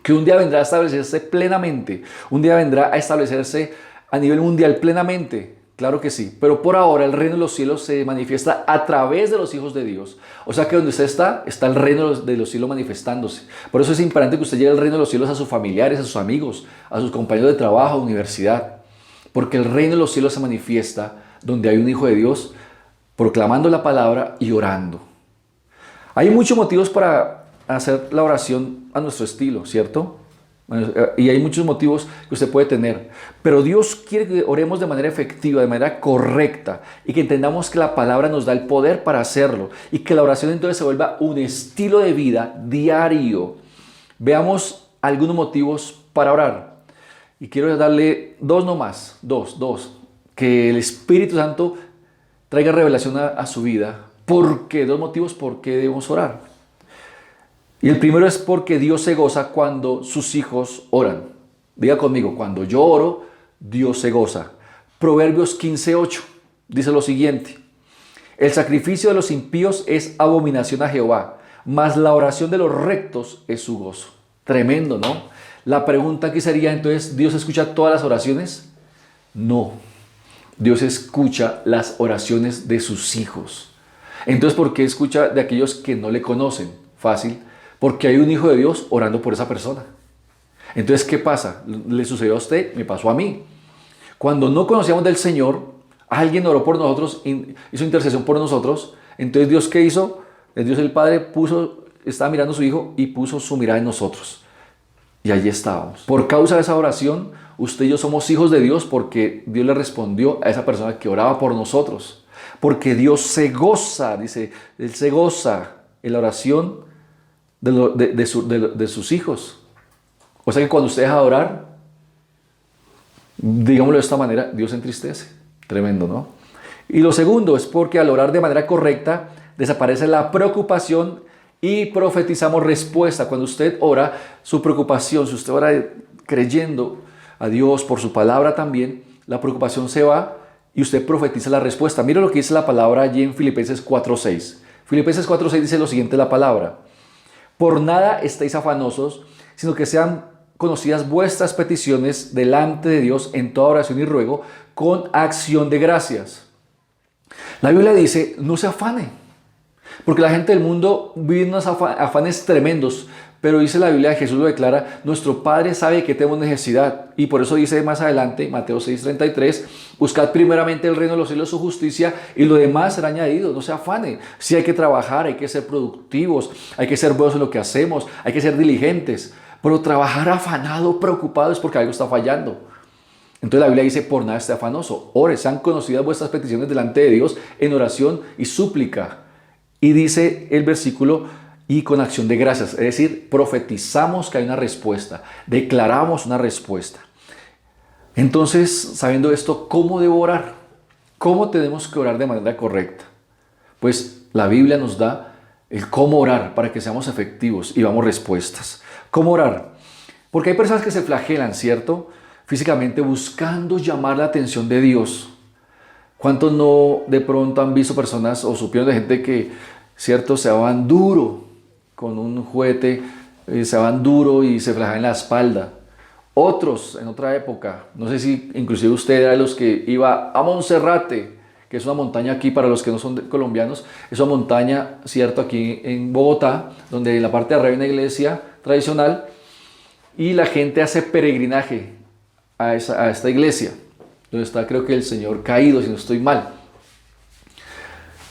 que un día vendrá a establecerse plenamente, un día vendrá a establecerse a nivel mundial plenamente, claro que sí, pero por ahora el reino de los cielos se manifiesta a través de los hijos de Dios, o sea que donde usted está el reino de los cielos manifestándose. Por eso es importante que usted lleve el reino de los cielos a sus familiares, a sus amigos, a sus compañeros de trabajo, universidad, porque el reino de los cielos se manifiesta donde hay un hijo de Dios proclamando la palabra y orando. Hay muchos motivos para hacer la oración a nuestro estilo, ¿cierto? Y hay muchos motivos que usted puede tener. Pero Dios quiere que oremos de manera efectiva, de manera correcta, y que entendamos que la palabra nos da el poder para hacerlo, y que la oración entonces se vuelva un estilo de vida diario. Veamos algunos motivos para orar. Y quiero darle dos nomás, dos. Que el Espíritu Santo traiga revelación a su vida. ¿Por qué? Dos motivos por qué debemos orar. Y el primero es porque Dios se goza cuando sus hijos oran. Diga conmigo, cuando yo oro, Dios se goza. Proverbios 15:8 dice lo siguiente. El sacrificio de los impíos es abominación a Jehová, mas la oración de los rectos es su gozo. Tremendo, ¿no? La pregunta aquí sería entonces, ¿Dios escucha todas las oraciones? No. Dios escucha las oraciones de sus hijos. Entonces, ¿por qué escucha de aquellos que no le conocen? Fácil. Porque hay un hijo de Dios orando por esa persona. Entonces, ¿qué pasa? ¿Le sucedió a usted? Me pasó a mí. Cuando no conocíamos del Señor, alguien oró por nosotros, hizo intercesión por nosotros. Entonces, ¿Dios qué hizo? Dios el Padre estaba mirando a su hijo y puso su mirada en nosotros. Y allí estábamos. Por causa de esa oración, usted y yo somos hijos de Dios porque Dios le respondió a esa persona que oraba por nosotros. Porque Dios se goza, dice, Él se goza en la oración de sus hijos. O sea que cuando usted deja de orar, digámoslo de esta manera, Dios se entristece. Tremendo, ¿no? Y lo segundo es porque al orar de manera correcta desaparece la preocupación y profetizamos respuesta. Cuando usted ora, su preocupación, si usted ora creyendo a Dios por su palabra también, la preocupación se va y usted profetiza la respuesta. Mira lo que dice la palabra allí en Filipenses 4:6. Filipenses 4:6 dice lo siguiente la palabra. Por nada estéis afanosos, sino que sean conocidas vuestras peticiones delante de Dios en toda oración y ruego con acción de gracias. La Biblia dice, no se afane, porque la gente del mundo vive unos afanes tremendos, pero dice la Biblia, Jesús lo declara, nuestro Padre sabe que tenemos necesidad, y por eso dice más adelante, Mateo 6:33, buscad primeramente el reino de los cielos, su justicia, y lo demás será añadido. No se afane. Sí hay que trabajar, hay que ser productivos, hay que ser buenos en lo que hacemos, hay que ser diligentes, pero trabajar afanado, preocupado es porque algo está fallando. Entonces la Biblia dice, por nada esté afanoso, ore, sean conocidas vuestras peticiones delante de Dios en oración y súplica. Y dice el versículo, y con acción de gracias, es decir, profetizamos que hay una respuesta, declaramos una respuesta. Entonces, sabiendo esto, ¿cómo debo orar? ¿Cómo tenemos que orar de manera correcta? Pues la Biblia nos da el cómo orar para que seamos efectivos y vamos respuestas. ¿Cómo orar? Porque hay personas que se flagelan, ¿cierto? Físicamente buscando llamar la atención de Dios. ¿Cuántos no de pronto han visto personas o supieron de gente que, ¿cierto? Se daban duro con un juguete, se daban duro y se flagelan en la espalda. Otros, en otra época, no sé si inclusive usted era de los que iba a Monserrate, que es una montaña aquí para los que no son colombianos, es una montaña, cierto, aquí en Bogotá, donde en la parte de arriba hay una iglesia tradicional y la gente hace peregrinaje a esta iglesia, donde está creo que el Señor caído, si no estoy mal.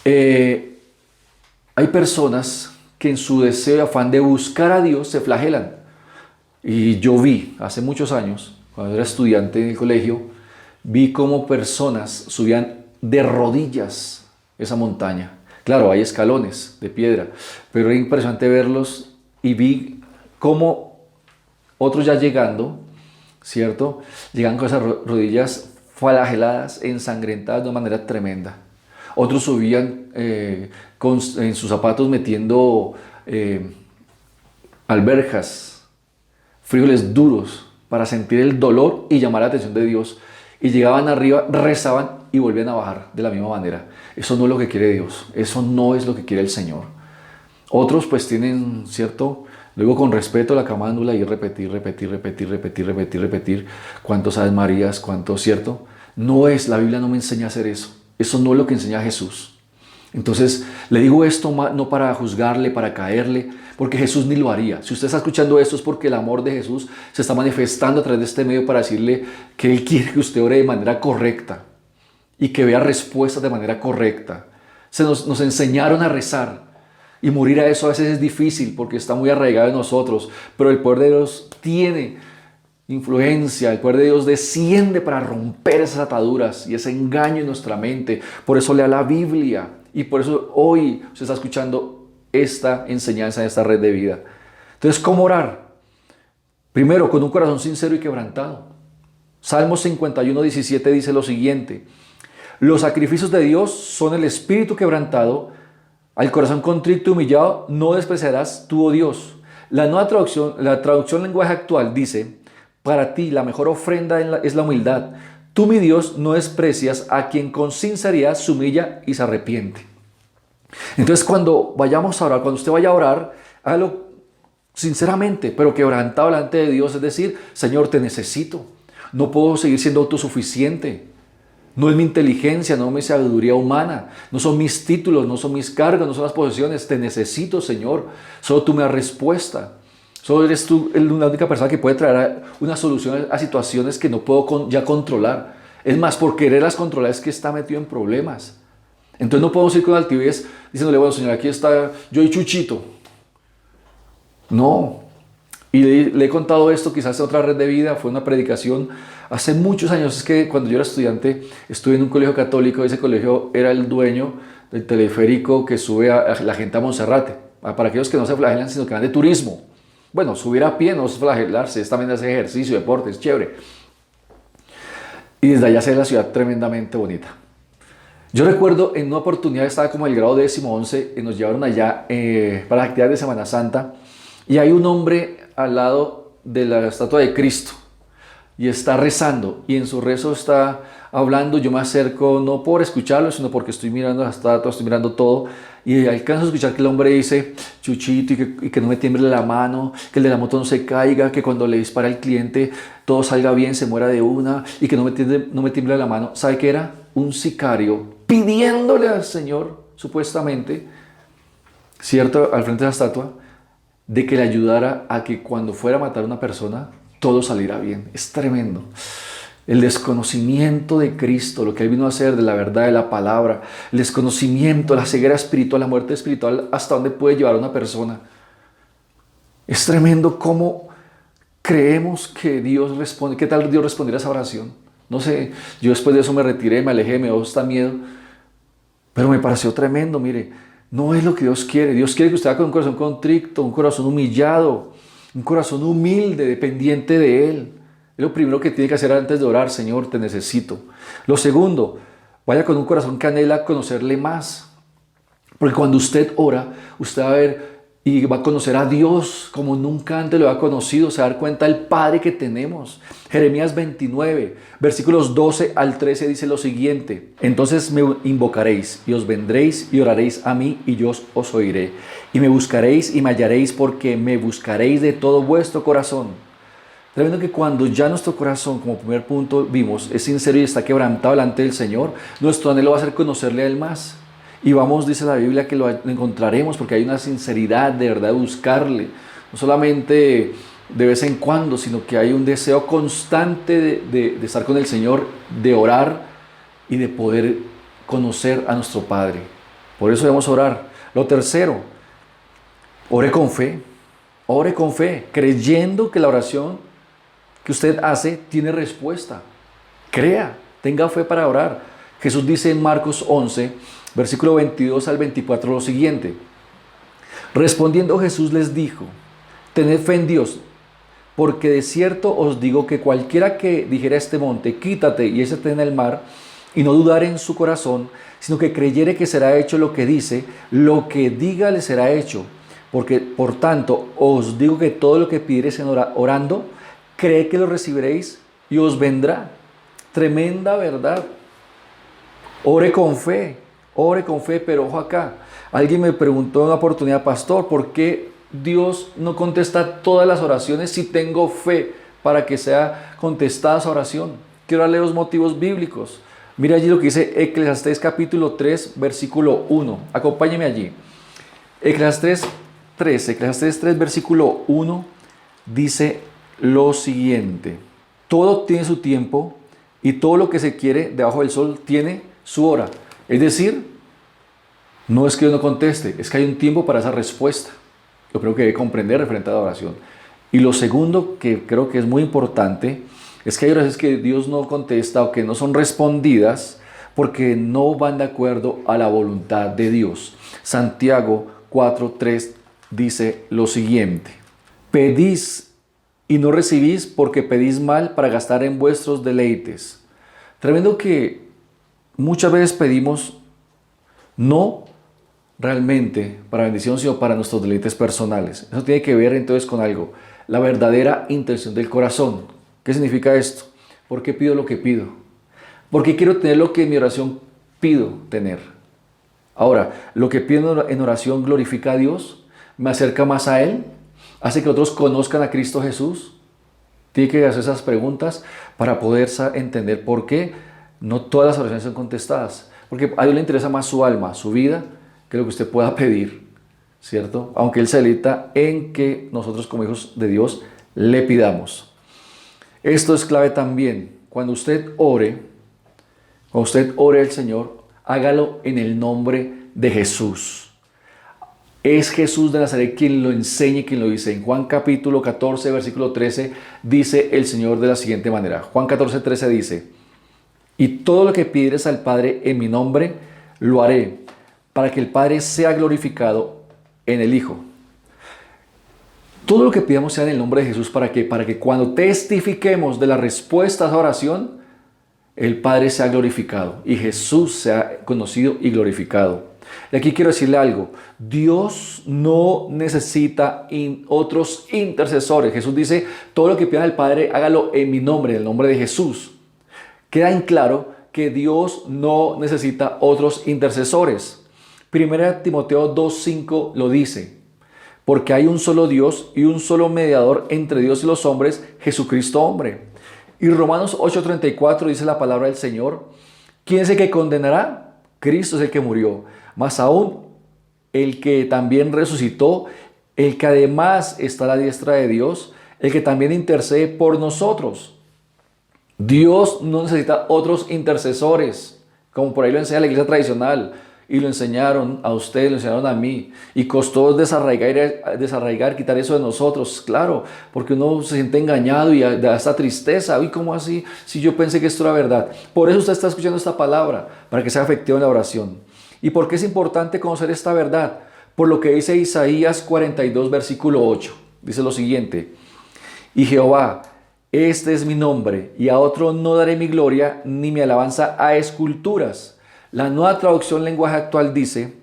Hay personas que en su deseo y afán de buscar a Dios se flagelan. Y yo vi hace muchos años, cuando era estudiante en el colegio, vi cómo personas subían de rodillas esa montaña. Claro, hay escalones de piedra, pero era impresionante verlos y vi cómo otros ya llegando, ¿cierto? Llegan con esas rodillas flageladas, ensangrentadas de una manera tremenda. Otros subían en sus zapatos metiendo alberjas, frijoles duros para sentir el dolor y llamar la atención de Dios. Y llegaban arriba, rezaban y volvían a bajar de la misma manera. Eso no es lo que quiere Dios. Eso no es lo que quiere el Señor. Otros pues tienen, ¿cierto? Luego con respeto la camándula y repetir. ¿Cuántos Aves Marías? ¿Cuántos, cierto? No es, la Biblia no me enseña a hacer eso. Eso no es lo que enseña Jesús. Entonces, le digo esto no para juzgarle, para caerle, porque Jesús ni lo haría. Si usted está escuchando esto es porque el amor de Jesús se está manifestando a través de este medio para decirle que Él quiere que usted ore de manera correcta y que vea respuestas de manera correcta. Nos enseñaron a rezar y morir a eso a veces es difícil porque está muy arraigado en nosotros, pero el poder de Dios tiene influencia, el poder de Dios desciende para romper esas ataduras y ese engaño en nuestra mente. Por eso lea la Biblia y por eso hoy se está escuchando esta enseñanza en esta red de vida. Entonces, ¿cómo orar? Primero, con un corazón sincero y quebrantado. Salmo 51, 17 dice lo siguiente: los sacrificios de Dios son el espíritu quebrantado, al corazón contrito y humillado no despreciarás tú, oh Dios. La nueva traducción, la traducción lenguaje actual dice: para ti la mejor ofrenda es la humildad. Tú, mi Dios, no desprecias a quien con sinceridad se humilla y se arrepiente. Entonces, cuando vayamos a orar, cuando usted vaya a orar, hágalo sinceramente, pero quebrantado delante de Dios. Es decir, Señor, te necesito. No puedo seguir siendo autosuficiente. No es mi inteligencia, no es mi sabiduría humana. No son mis títulos, no son mis cargos, no son las posesiones. Te necesito, Señor. Solo tú me das respuesta. Solo eres tú la única persona que puede traer una solución a situaciones que no puedo ya controlar. Es más, por quererlas controlar es que está metido en problemas. Entonces no podemos ir con altivez diciéndole: bueno, Señor, aquí está yo y Chuchito. No. Y le he contado esto quizás en otra red de vida, fue una predicación hace muchos años. Es que cuando yo era estudiante estuve en un colegio católico. Ese colegio era el dueño del teleférico que sube a la gente a Monserrate. Para aquellos que no se flagelan, sino que van de turismo. Bueno, subir a pie no es flagelarse, es también hacer ejercicio, deporte, es chévere. Y desde allá se ve la ciudad tremendamente bonita. Yo recuerdo en una oportunidad, estaba como en el grado 10-11, y nos llevaron allá para las actividades de Semana Santa, y hay un hombre al lado de la estatua de Cristo, y está rezando, y en su rezo está hablando. Yo me acerco no por escucharlo, sino porque estoy mirando la estatua, estoy mirando todo, y alcanzo a escuchar que el hombre dice: Chuchito, y que no me tiemble la mano, que el de la moto no se caiga, que cuando le dispara al cliente todo salga bien, se muera de una, y que no me tiemble la mano. ¿Sabe qué era? Un sicario pidiéndole al Señor, supuestamente, cierto, al frente de la estatua, de que le ayudara a que cuando fuera a matar a una persona, todo saliera bien. Es tremendo. El desconocimiento de Cristo, lo que Él vino a hacer, de la verdad de la palabra, el desconocimiento, la ceguera espiritual, la muerte espiritual, hasta dónde puede llevar a una persona. Es tremendo cómo creemos que Dios responde. ¿Qué tal Dios respondiera a esa oración? No sé, yo después de eso me retiré, me alejé, me dio hasta miedo, pero me pareció tremendo. Mire, no es lo que Dios quiere. Dios quiere que usted haga con un corazón contrito, un corazón humillado, un corazón humilde, dependiente de Él. Es lo primero que tiene que hacer antes de orar: Señor, te necesito. Lo segundo, vaya con un corazón que anhela conocerle más. Porque cuando usted ora, usted va a ver y va a conocer a Dios como nunca antes lo ha conocido. Se va a dar cuenta del Padre que tenemos. Jeremías 29, versículos 12 al 13 dice lo siguiente: entonces me invocaréis y os vendréis y oraréis a mí y yo os oiré. Y me buscaréis y me hallaréis porque me buscaréis de todo vuestro corazón. Tremendo que cuando ya nuestro corazón, como primer punto vimos, es sincero y está quebrantado delante del Señor, nuestro anhelo va a ser conocerle a Él más. Y vamos, dice la Biblia, que lo encontraremos porque hay una sinceridad de verdad de buscarle. No solamente de vez en cuando, sino que hay un deseo constante de estar con el Señor, de orar y de poder conocer a nuestro Padre. Por eso debemos orar. Lo tercero, ore con fe, creyendo que la oración que usted hace tiene respuesta. Crea, tenga fe para orar. Jesús dice en Marcos 11, versículo 22 al 24 lo siguiente: respondiendo Jesús les dijo, tened fe en Dios, porque de cierto os digo que cualquiera que dijera a este monte, quítate y échate en el mar, y no dudare en su corazón, sino que creyere que será hecho lo que dice, lo que diga le será hecho. Porque por tanto os digo que todo lo que pidiereis orando, cree que lo recibiréis y os vendrá. Tremenda verdad. Ore con fe, pero ojo acá. Alguien me preguntó en una oportunidad, pastor, ¿por qué Dios no contesta todas las oraciones si tengo fe para que sea contestada esa oración? Quiero darle los motivos bíblicos. Mira allí lo que dice Eclesiastés capítulo 3, versículo 1. Acompáñeme allí. Eclesiastés 3, versículo 1 dice lo siguiente: todo tiene su tiempo y todo lo que se quiere debajo del sol tiene su hora. Es decir, no es que Dios no conteste, es que hay un tiempo para esa respuesta. Yo creo que debe comprender referente a la oración. Y lo segundo que creo que es muy importante es que hay oraciones que Dios no contesta o que no son respondidas porque no van de acuerdo a la voluntad de Dios. Santiago 4:3 dice lo siguiente: pedís y no recibís porque pedís mal para gastar en vuestros deleites. Tremendo que muchas veces pedimos no realmente para bendición, sino para nuestros deleites personales. Eso tiene que ver entonces con algo: la verdadera intención del corazón. ¿Qué significa esto? ¿Por qué pido lo que pido? ¿Por qué quiero tener lo que en mi oración pido tener? Ahora, lo que pido en oración glorifica a Dios, me acerca más a Él, hace que otros conozcan a Cristo Jesús. Tiene que hacer esas preguntas para poder entender por qué no todas las oraciones son contestadas. Porque a Dios le interesa más su alma, su vida, que lo que usted pueda pedir, ¿cierto? Aunque Él se deleita en que nosotros como hijos de Dios le pidamos. Esto es clave también. Cuando usted ore al Señor, hágalo en el nombre de Jesús. Es Jesús de Nazaret quien lo enseña y quien lo dice. En Juan capítulo 14, versículo 13, dice el Señor de la siguiente manera. Juan 14, 13 dice: y todo lo que pidieres al Padre en mi nombre, lo haré, para que el Padre sea glorificado en el Hijo. Todo lo que pidamos sea en el nombre de Jesús, ¿para qué? Para que cuando testifiquemos de la respuesta a esa oración, el Padre sea glorificado y Jesús sea conocido y glorificado. Y aquí quiero decirle algo: Dios no necesita otros intercesores. Jesús dice: todo lo que pidan al Padre, hágalo en mi nombre, en el nombre de Jesús. Queda en claro que Dios no necesita otros intercesores. 1 Timoteo 2:5 lo dice: porque hay un solo Dios y un solo mediador entre Dios y los hombres, Jesucristo hombre. Y Romanos 8:34 dice la palabra del Señor: ¿quién es el que condenará? Cristo es el que murió, más aún el que también resucitó, el que además está a la diestra de Dios, el que también intercede por nosotros. Dios no necesita otros intercesores, como por ahí lo enseña la iglesia tradicional, y lo enseñaron a ustedes, lo enseñaron a mí, y costó desarraigar, quitar eso de nosotros, claro, porque uno se siente engañado y da esta tristeza. Uy, ¿cómo así? Si yo pensé que esto era verdad. Por eso usted está escuchando esta palabra, para que sea efectiva en la oración. ¿Y por qué es importante conocer esta verdad? Por lo que dice Isaías 42, versículo 8. Dice lo siguiente: y Jehová, este es mi nombre, y a otro no daré mi gloria, ni mi alabanza a esculturas. La Nueva Traducción Lenguaje Actual dice: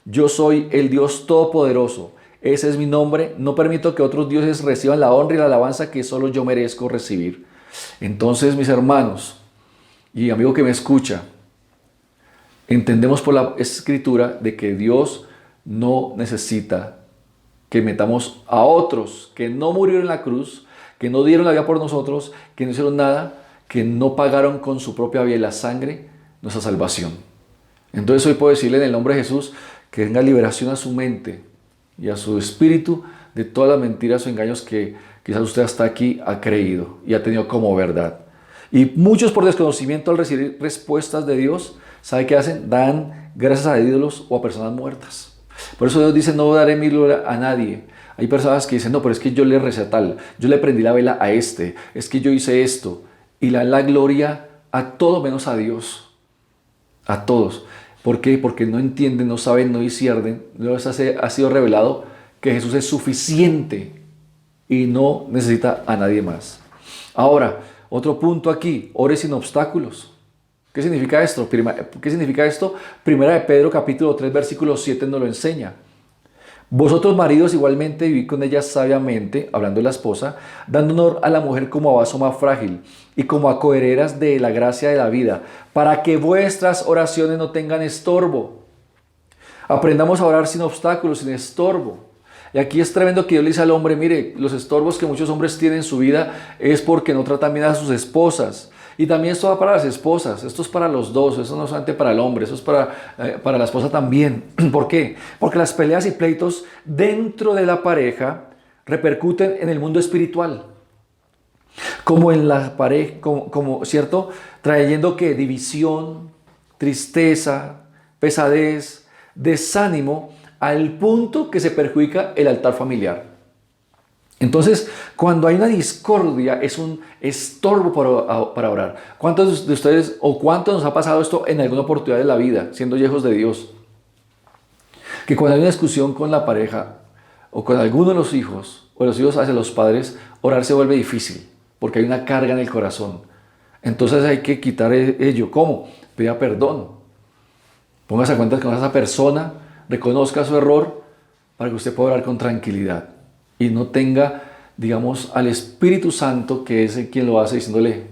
Yo soy el Dios Todopoderoso. Ese es mi nombre. No permito que otros dioses reciban la honra y la alabanza que solo yo merezco recibir. Entonces, mis hermanos y amigo que me escucha, entendemos por la Escritura de que Dios no necesita que metamos a otros que no murieron en la cruz, que no dieron la vida por nosotros, que no hicieron nada, que no pagaron con su propia vida y la sangre nuestra salvación. Entonces hoy puedo decirle en el nombre de Jesús que tenga liberación a su mente y a su espíritu de todas las mentiras o engaños que quizás usted hasta aquí ha creído y ha tenido como verdad. Y muchos por desconocimiento al recibir respuestas de Dios, ¿sabe qué hacen? Dan gracias a ídolos o a personas muertas. Por eso Dios dice, no daré mi gloria a nadie. Hay personas que dicen, no, pero es que yo le recé a tal, yo le prendí la vela a este, es que yo hice esto. Y le dan la gloria a todo menos a Dios. A todos. ¿Por qué? Porque no entienden, no saben, no disciernen. No les ha sido revelado que Jesús es suficiente y no necesita a nadie más. Ahora, otro punto aquí, ore sin obstáculos. ¿Qué significa esto? ¿Qué significa esto? Primera de Pedro capítulo 3 versículo 7 nos lo enseña. Vosotros maridos igualmente vivid con ella sabiamente, hablando de la esposa, dando honor a la mujer como a vaso más frágil y como a cohereras de la gracia de la vida, para que vuestras oraciones no tengan estorbo. Aprendamos a orar sin obstáculos, sin estorbo. Y aquí es tremendo que Dios le dice al hombre, mire, los estorbos que muchos hombres tienen en su vida es porque no tratan bien a sus esposas. Y también esto va para las esposas, esto es para los dos, eso no es solamente para el hombre, eso es para la esposa también. ¿Por qué? Porque las peleas y pleitos dentro de la pareja repercuten en el mundo espiritual. Como en la pareja, ¿cierto? Trayendo que división, tristeza, pesadez, desánimo, al punto que se perjudica el altar familiar. Entonces, cuando hay una discordia, es un estorbo para orar. ¿Cuántos de ustedes o cuántos nos ha pasado esto en alguna oportunidad de la vida, siendo hijos de Dios? Que cuando hay una discusión con la pareja o con alguno de los hijos o los hijos hacia los padres, orar se vuelve difícil porque hay una carga en el corazón. Entonces hay que quitar ello. ¿Cómo? Pida perdón. Póngase a cuenta con esa persona, reconozca su error para que usted pueda orar con tranquilidad. Y no tenga, digamos, al Espíritu Santo, que es quien lo hace, diciéndole,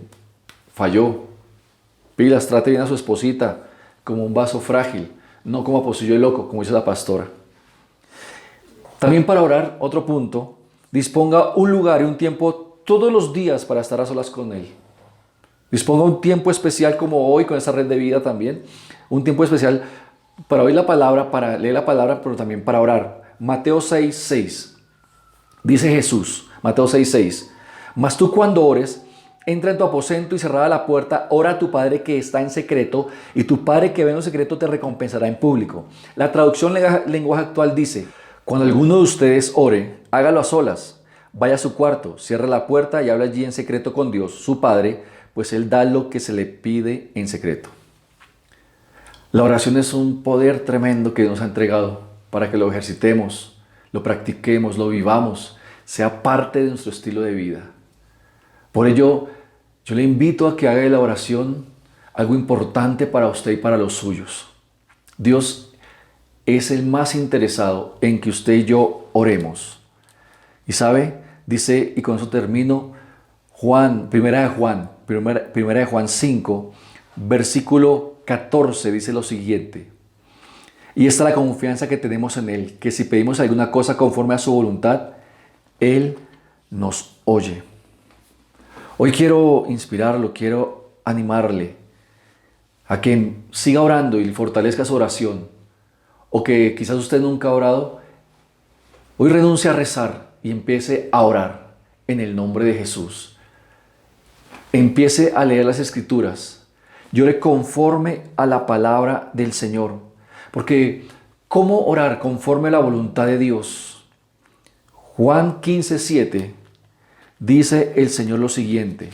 falló. Pilas, trate bien a su esposita como un vaso frágil, no como a pocillo de loco, como dice la pastora. También para orar, otro punto, disponga un lugar y un tiempo todos los días para estar a solas con Él. Disponga un tiempo especial como hoy con esta red de vida también. Un tiempo especial para oír la palabra, para leer la palabra, pero también para orar. Mateo 6:6. Dice Jesús, Mateo 6:6, mas tú cuando ores, entra en tu aposento y cerrada la puerta, ora a tu Padre que está en secreto, y tu Padre que ve en lo secreto te recompensará en público. La traducción lenguaje actual dice, cuando alguno de ustedes ore, hágalo a solas, vaya a su cuarto, cierre la puerta y habla allí en secreto con Dios, su Padre, pues Él da lo que se le pide en secreto. La oración es un poder tremendo que nos ha entregado para que lo ejercitemos, lo practiquemos, lo vivamos, sea parte de nuestro estilo de vida. Por ello, yo le invito a que haga de la oración algo importante para usted y para los suyos. Dios es el más interesado en que usted y yo oremos. Y sabe, dice, y con eso termino, Primera de Juan 5, versículo 14, dice lo siguiente. Y esta es la confianza que tenemos en Él, que si pedimos alguna cosa conforme a su voluntad, Él nos oye. Hoy quiero inspirarlo, quiero animarle a que siga orando y fortalezca su oración. O que quizás usted nunca ha orado, hoy renuncie a rezar y empiece a orar en el nombre de Jesús. Empiece a leer las Escrituras y ore conforme a la palabra del Señor. Porque, ¿cómo orar conforme a la voluntad de Dios? Juan 15:7 dice el Señor lo siguiente.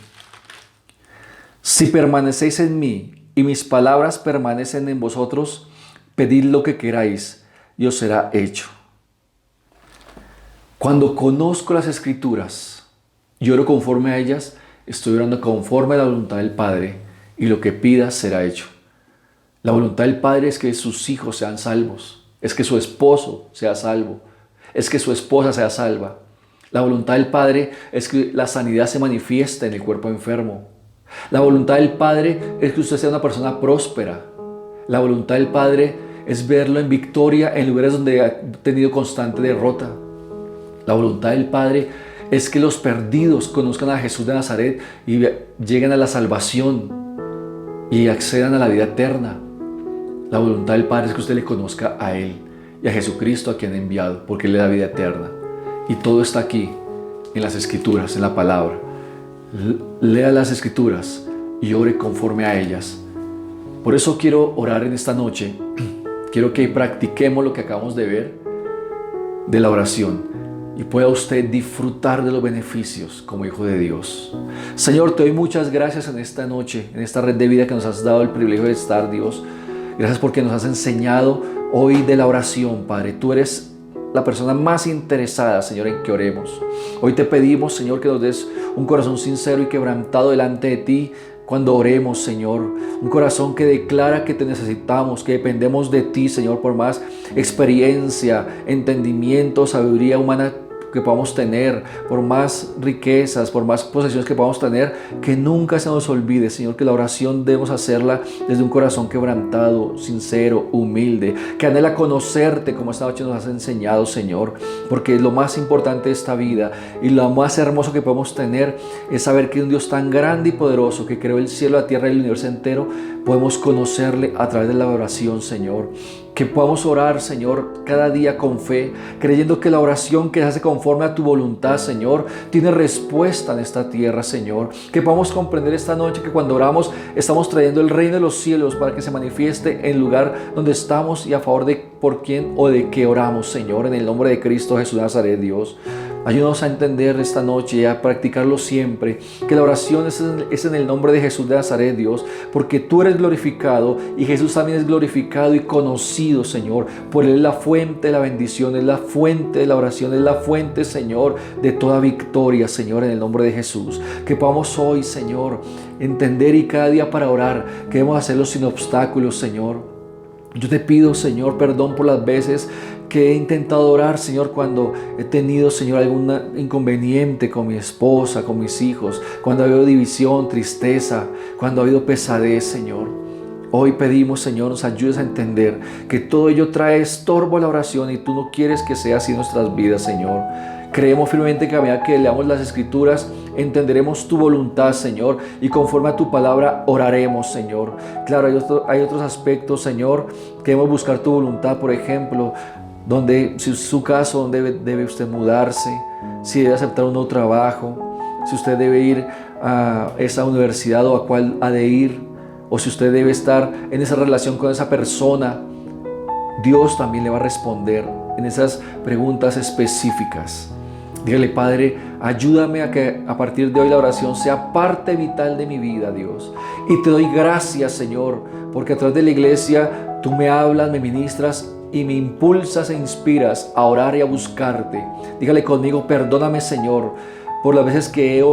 Si permanecéis en mí y mis palabras permanecen en vosotros, pedid lo que queráis y os será hecho. Cuando conozco las Escrituras y oro conforme a ellas, estoy orando conforme a la voluntad del Padre y lo que pida será hecho. La voluntad del Padre es que sus hijos sean salvos. es que su esposo sea salvo, es que su esposa sea salva. La voluntad del Padre es que la sanidad se manifieste en el cuerpo enfermo. La voluntad del Padre es que usted sea una persona próspera. La voluntad del Padre es verlo en victoria en lugares donde ha tenido constante derrota. La voluntad del Padre es que los perdidos conozcan a Jesús de Nazaret y lleguen a la salvación y accedan a la vida eterna. La voluntad del Padre es que usted le conozca a Él y a Jesucristo a quien ha enviado, porque Él le da vida eterna. Y todo está aquí, en las Escrituras, en la palabra. Lea las Escrituras y ore conforme a ellas. Por eso quiero orar en esta noche. Quiero que practiquemos lo que acabamos de ver de la oración y pueda usted disfrutar de los beneficios como hijo de Dios. Señor, te doy muchas gracias en esta noche, en esta red de vida que nos has dado el privilegio de estar, Dios. Gracias porque nos has enseñado hoy de la oración, Padre. Tú eres la persona más interesada, Señor, en que oremos. Hoy te pedimos, Señor, que nos des un corazón sincero y quebrantado delante de ti cuando oremos, Señor. Un corazón que declara que te necesitamos, que dependemos de ti, Señor, por más experiencia, entendimiento, sabiduría humana que podamos tener, por más riquezas, por más posesiones que podamos tener, que nunca se nos olvide, Señor, que la oración debemos hacerla desde un corazón quebrantado, sincero, humilde, que anhela conocerte como esta noche nos has enseñado, Señor, porque lo más importante de esta vida y lo más hermoso que podemos tener es saber que un Dios tan grande y poderoso que creó el cielo, la tierra y el universo entero, podemos conocerle a través de la oración, Señor. Que podamos orar, Señor, cada día con fe, creyendo que la oración que se hace conforme a tu voluntad, Señor, tiene respuesta en esta tierra, Señor. Que podamos comprender esta noche que cuando oramos estamos trayendo el reino de los cielos para que se manifieste en el lugar donde estamos y a favor de por quién o de qué oramos, Señor, en el nombre de Cristo Jesús de Nazaret, Dios. Ayúdanos a entender esta noche y a practicarlo siempre, que la oración es en el nombre de Jesús de Nazaret, Dios, porque tú eres glorificado y Jesús también es glorificado y conocido, Señor, por Él es la fuente de la bendición, es la fuente de la oración, es la fuente, Señor, de toda victoria, Señor, en el nombre de Jesús. Que podamos hoy, Señor, entender y cada día para orar, que debemos hacerlo sin obstáculos, Señor. Yo te pido, Señor, perdón por las veces que he intentado orar, Señor, cuando he tenido, Señor, algún inconveniente con mi esposa, con mis hijos, cuando ha habido división, tristeza, cuando ha habido pesadez, Señor. Hoy pedimos, Señor, nos ayudes a entender que todo ello trae estorbo a la oración y tú no quieres que sea así en nuestras vidas, Señor. Creemos firmemente que a medida que leamos las Escrituras entenderemos tu voluntad, Señor, y conforme a tu palabra oraremos, Señor. Claro, hay otros aspectos, Señor, que debemos buscar tu voluntad, por ejemplo, donde, si es su caso, donde debe usted mudarse, si debe aceptar un nuevo trabajo, si usted debe ir a esa universidad o a cuál ha de ir, o si usted debe estar en esa relación con esa persona. Dios también le va a responder en esas preguntas específicas. Dígale: Padre, ayúdame a que a partir de hoy la oración sea parte vital de mi vida, Dios. Y te doy gracias, Señor, porque a través de la iglesia tú me hablas, me ministras y me impulsas e inspiras a orar y a buscarte. Dígale conmigo: perdóname, Señor, por las veces que he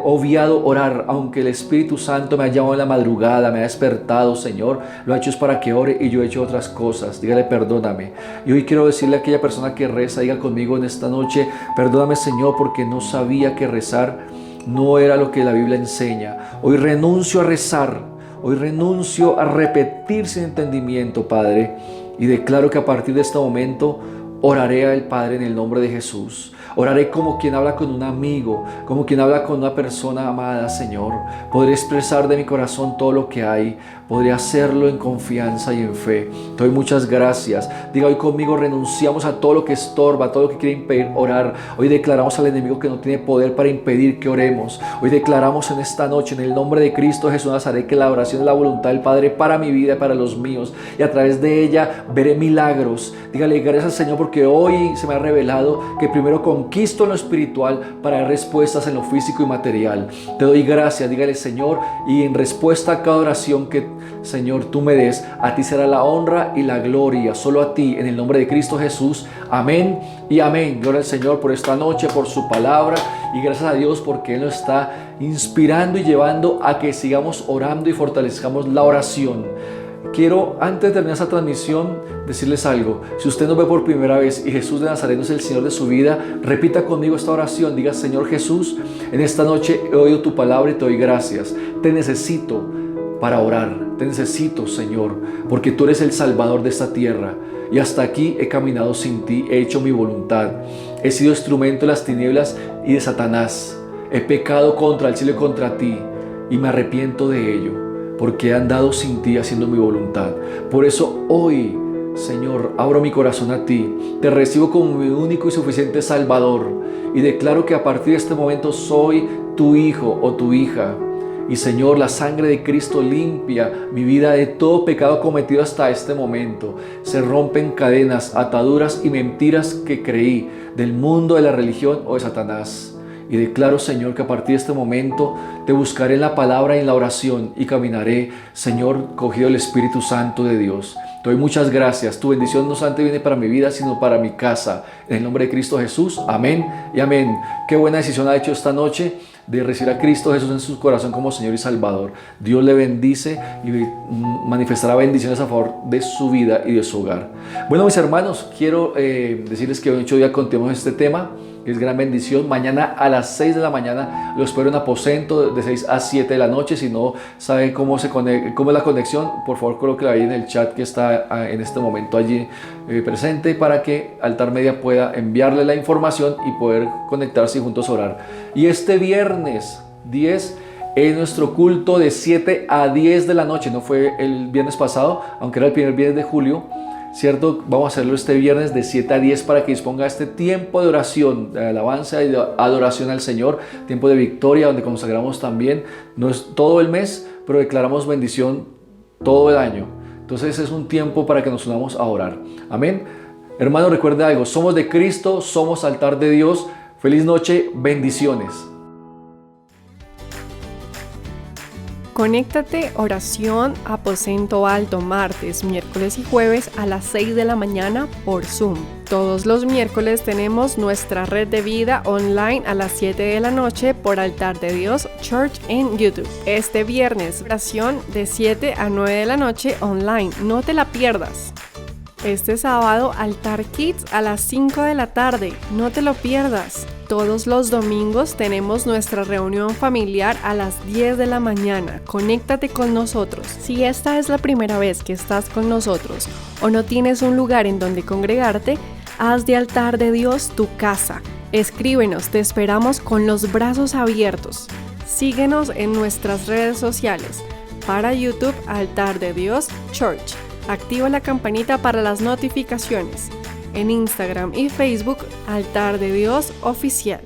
obviado orar, aunque el Espíritu Santo me ha llamado en la madrugada, me ha despertado, Señor, lo ha hecho es para que ore y yo he hecho otras cosas. Dígale: perdóname. Y hoy quiero decirle a aquella persona que reza, diga conmigo en esta noche: perdóname, Señor, porque no sabía que rezar no era lo que la Biblia enseña. Hoy renuncio a rezar, hoy renuncio a repetir sin entendimiento, Padre, y declaro que a partir de este momento oraré al Padre en el nombre de Jesús. Oraré como quien habla con un amigo, como quien habla con una persona amada, Señor. Podré expresar de mi corazón todo lo que hay. Podré hacerlo en confianza y en fe. Te doy muchas gracias. Diga hoy conmigo: renunciamos a todo lo que estorba, a todo lo que quiere impedir orar. Hoy declaramos al enemigo que no tiene poder para impedir que oremos. Hoy declaramos en esta noche, en el nombre de Cristo Jesús de Nazaret, que la oración es la voluntad del Padre para mi vida y para los míos. Y a través de ella veré milagros. Dígale: gracias, Señor, porque hoy se me ha revelado que primero conquisto en lo espiritual para dar respuestas en lo físico y material. Te doy gracias. Dígale: Señor, y en respuesta a cada oración que, Señor, tú me des, a ti será la honra y la gloria, solo a ti, en el nombre de Cristo Jesús. Amén y amén. Gloria al Señor por esta noche, por su palabra, y gracias a Dios porque Él nos está inspirando y llevando a que sigamos orando y fortalezcamos la oración. Quiero, antes de terminar esta transmisión, decirles algo. Si usted nos ve por primera vez y Jesús de Nazaret es el Señor de su vida, repita conmigo esta oración. Diga: Señor Jesús, en esta noche he oído tu palabra y te doy gracias. Te necesito para orar. Te necesito, Señor, porque tú eres el Salvador de esta tierra. Y hasta aquí he caminado sin ti, he hecho mi voluntad. He sido instrumento de las tinieblas y de Satanás. He pecado contra el cielo y contra ti, y me arrepiento de ello, porque he andado sin ti haciendo mi voluntad. Por eso hoy, Señor, abro mi corazón a ti, te recibo como mi único y suficiente Salvador, y declaro que a partir de este momento soy tu hijo o tu hija. Y Señor, la sangre de Cristo limpia mi vida de todo pecado cometido hasta este momento. Se rompen cadenas, ataduras y mentiras que creí del mundo, de la religión o de Satanás. Y declaro, Señor, que a partir de este momento te buscaré en la palabra y en la oración y caminaré, Señor, cogido del Espíritu Santo de Dios. Te doy muchas gracias. Tu bendición no solamente viene para mi vida, sino para mi casa. En el nombre de Cristo Jesús. Amén y amén. Qué buena decisión ha hecho esta noche de recibir a Cristo Jesús en su corazón como Señor y Salvador. Dios le bendice y manifestará bendiciones a favor de su vida y de su hogar. Bueno, mis hermanos, quiero decirles que hoy 8 días continuamos este tema, que es gran bendición. Mañana a las 6 de la mañana lo espero en aposento de 6 a 7 de la noche. Si no sabe cómo es la conexión, por favor colóquela ahí en el chat que está en este momento allí presente, para que Altar Media pueda enviarle la información y poder conectarse y juntos orar. Y este viernes 10 es nuestro culto de 7 a 10 de la noche. No fue el viernes pasado, aunque era el primer viernes de julio, ¿cierto? Vamos a hacerlo este viernes de 7 a 10 para que disponga este tiempo de oración, de alabanza y de adoración al Señor, tiempo de victoria donde consagramos también. No es todo el mes, pero declaramos bendición todo el año. Entonces es un tiempo para que nos unamos a orar. Amén. Hermano, recuerde algo: somos de Cristo, somos altar de Dios. Feliz noche, bendiciones.
Conéctate, oración, aposento alto, martes, miércoles y jueves a las 6 de la mañana por Zoom. Todos los miércoles tenemos nuestra red de vida online a las 7 de la noche por Altar de Dios Church en YouTube. Este viernes, oración de 7 a 9 de la noche online. No te la pierdas. Este sábado, Altar Kids a las 5 de la tarde. No te lo pierdas. Todos los domingos tenemos nuestra reunión familiar a las 10 de la mañana. Conéctate con nosotros. Si esta es la primera vez que estás con nosotros o no tienes un lugar en donde congregarte, haz de Altar de Dios tu casa. Escríbenos, te esperamos con los brazos abiertos. Síguenos en nuestras redes sociales. Para YouTube, Altar de Dios Church. Activa la campanita para las notificaciones. En Instagram y Facebook, Altar de Dios Oficial.